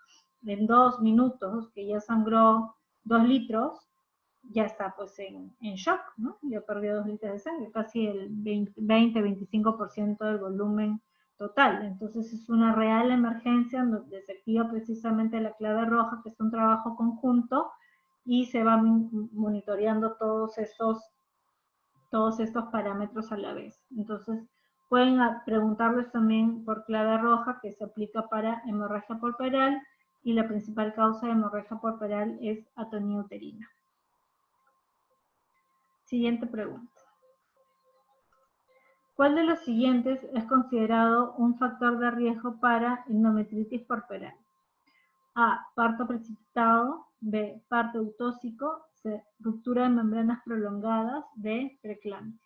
en 2 minutos que ya sangró 2 litros, ya está pues en shock, ¿no? Ya perdió 2 litros de sangre, casi el 20-25% del volumen total. Entonces es una real emergencia donde se activa precisamente la clave roja, que es un trabajo conjunto, y se van monitoreando todos estos parámetros a la vez. Entonces pueden preguntarles también por clave roja, que se aplica para hemorragia puerperal, y la principal causa de hemorragia puerperal es atonía uterina. Siguiente pregunta. ¿Cuál de los siguientes es considerado un factor de riesgo para endometritis puerperal? A. Parto precipitado. B. Parto eutóxico. C. Ruptura de membranas prolongadas. D. Preeclampsia.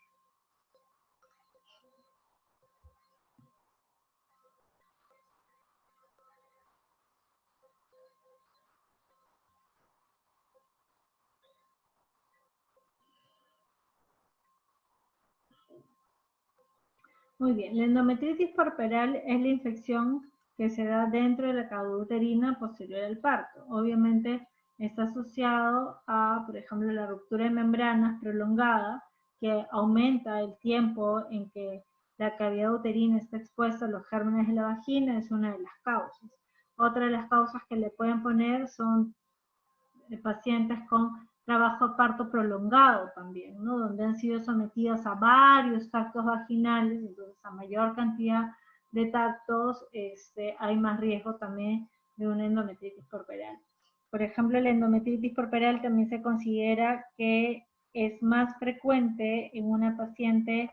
Muy bien, la endometritis puerperal es la infección que se da dentro de la cavidad uterina posterior al parto. Obviamente está asociado a, por ejemplo, la ruptura de membranas prolongada, que aumenta el tiempo en que la cavidad uterina está expuesta a los gérmenes de la vagina, es una de las causas. Otra de las causas que le pueden poner son pacientes con trabajo de parto prolongado también, ¿no? Donde han sido sometidas a varios tactos vaginales, entonces a mayor cantidad de tactos hay más riesgo también de una endometritis puerperal. Por ejemplo, la endometritis puerperal también se considera que es más frecuente en una paciente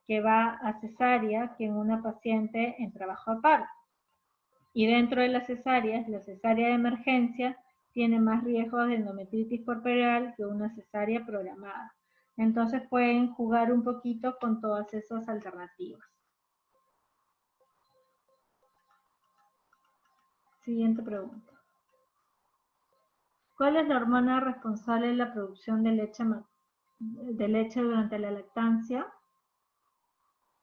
que va a cesárea que en una paciente en trabajo de parto. Y dentro de las cesáreas, la cesárea de emergencia tiene más riesgo de endometritis puerperal que una cesárea programada. Entonces pueden jugar un poquito con todas esas alternativas. Siguiente pregunta. ¿Cuál es la hormona responsable de la producción de leche durante la lactancia?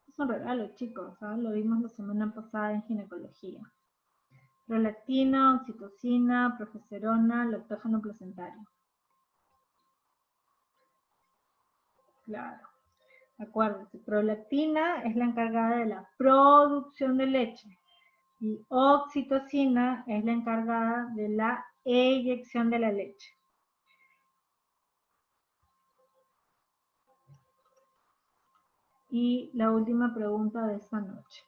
Es un regalo, chicos, ¿sabes? Lo vimos la semana pasada en ginecología. Prolactina, oxitocina, progesterona, lactógeno placentario. Claro. Acuérdense, prolactina es la encargada de la producción de leche y oxitocina es la encargada de la eyección de la leche. Y la última pregunta de esta noche.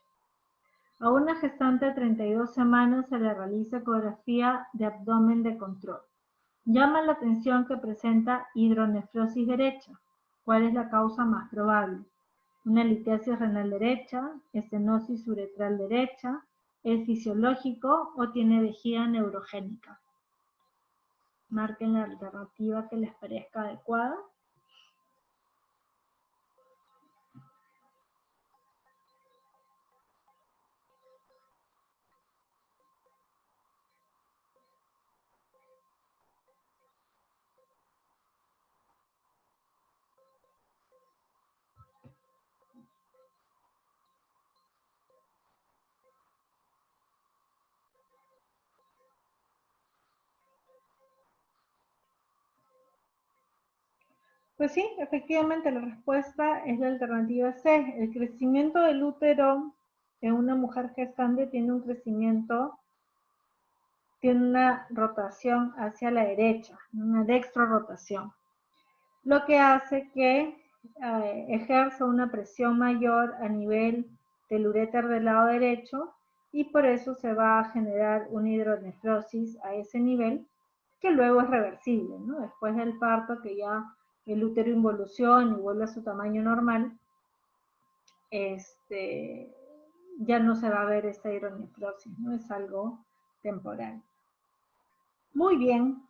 A una gestante de 32 semanas se le realiza ecografía de abdomen de control. Llama la atención que presenta hidronefrosis derecha. ¿Cuál es la causa más probable? Una litiasis renal derecha, estenosis uretral derecha, ¿es fisiológico o tiene vejiga neurogénica? Marquen la alternativa que les parezca adecuada. Pues sí, efectivamente la respuesta es la alternativa C. El crecimiento del útero en una mujer gestante tiene una rotación hacia la derecha, una dextrorotación, lo que hace que ejerza una presión mayor a nivel del uréter del lado derecho y por eso se va a generar una hidronefrosis a ese nivel que luego es reversible, ¿no? Después del parto, que ya el útero involuciona y vuelve a su tamaño normal, ya no se va a ver esta hidronefrosis, ¿no? Es algo temporal. Muy bien,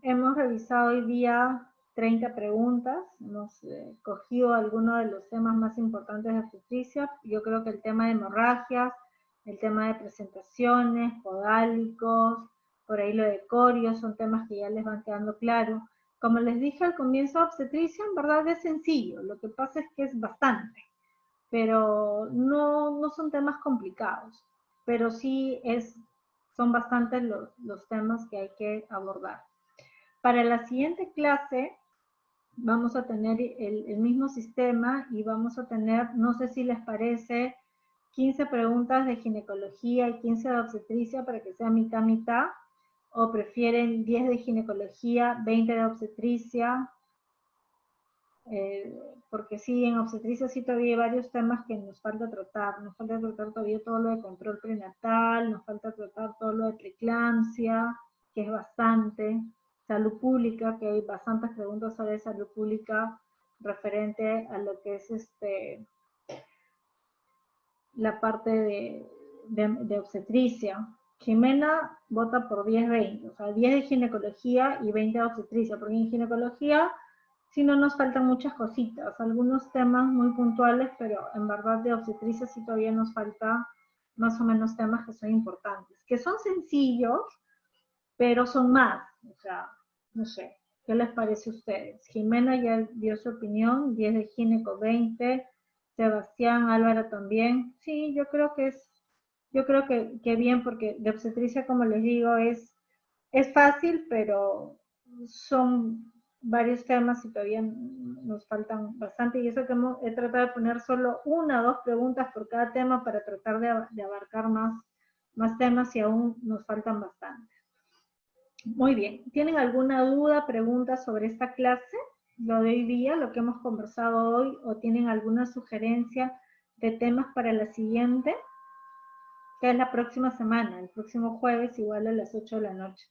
hemos revisado hoy día 30 preguntas, hemos cogido algunos de los temas más importantes de obstetricia. Yo creo que el tema de hemorragias, el tema de presentaciones, podálicos, por ahí lo de corios, son temas que ya les van quedando claros. Como les dije al comienzo de obstetricia, en verdad es sencillo, lo que pasa es que es bastante, pero no son temas complicados, pero sí son bastantes los temas que hay que abordar. Para la siguiente clase vamos a tener el mismo sistema y vamos a tener, no sé si les parece, 15 preguntas de ginecología y 15 de obstetricia para que sea mitad, o prefieren 10 de ginecología, 20 de obstetricia, porque sí, en obstetricia sí todavía hay varios temas que nos falta tratar. Nos falta tratar todavía todo lo de control prenatal, nos falta tratar todo lo de preeclampsia, que es bastante. Salud pública, que hay bastantes preguntas sobre salud pública referente a lo que es la parte de obstetricia. Jimena vota por 10-20, o sea, 10 de ginecología y 20 de obstetricia, porque en ginecología sí no nos faltan muchas cositas, algunos temas muy puntuales, pero en verdad de obstetricia sí todavía nos falta más o menos temas que son importantes, que son sencillos, pero son más, o sea, no sé, ¿qué les parece a ustedes? Jimena ya dio su opinión, 10 de gineco, 20, Sebastián, Álvaro también. Sí, yo creo que bien, porque de obstetricia, como les digo, es fácil, pero son varios temas y todavía nos faltan bastante. Y eso que he tratado de poner solo una o dos preguntas por cada tema para tratar de abarcar más temas y aún nos faltan bastante. Muy bien. ¿Tienen alguna duda, pregunta sobre esta clase? Lo de hoy día, lo que hemos conversado hoy, o tienen alguna sugerencia de temas para la siguiente, que es la próxima semana, el próximo jueves, igual a las 8 de la noche.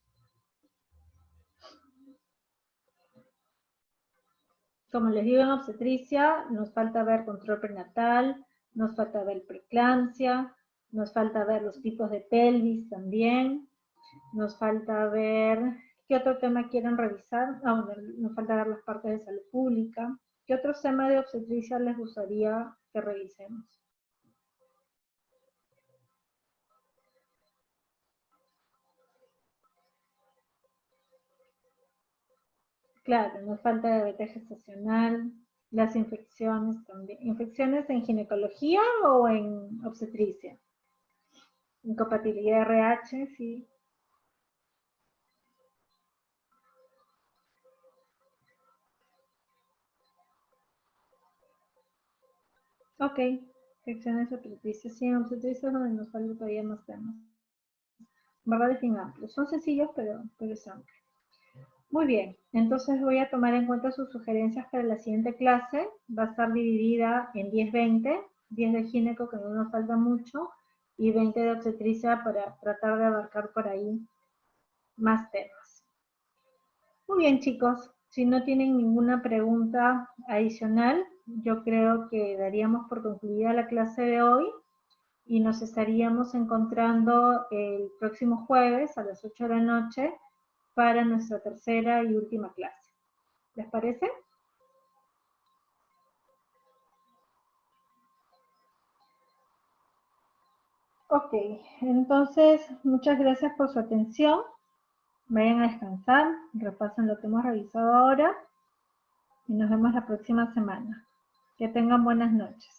Como les digo, en obstetricia nos falta ver control prenatal, nos falta ver preeclampsia, nos falta ver los tipos de pelvis también, nos falta ver qué otro tema quieren revisar. Nos falta ver las partes de salud pública. ¿Qué otros temas de obstetricia les gustaría que revisemos? Claro, nos falta diabetes gestacional, las infecciones también. ¿Infecciones en ginecología o en obstetricia? Incompatibilidad RH, sí. Ok, infecciones obstetricias. Sí, en obstetricia es donde nos falta todavía más temas. ¿Verdad? Es bien amplio. Son sencillos, pero es amplio. Muy bien, entonces voy a tomar en cuenta sus sugerencias para la siguiente clase. Va a estar dividida en 10-20, 10 de gineco, que no nos falta mucho, y 20 de obstetricia para tratar de abarcar por ahí más temas. Muy bien, chicos, si no tienen ninguna pregunta adicional, yo creo que daríamos por concluida la clase de hoy y nos estaríamos encontrando el próximo jueves a las 8 de la noche para nuestra tercera y última clase. ¿Les parece? Ok, entonces muchas gracias por su atención. Vayan a descansar, repasen lo que hemos revisado ahora y nos vemos la próxima semana. Que tengan buenas noches.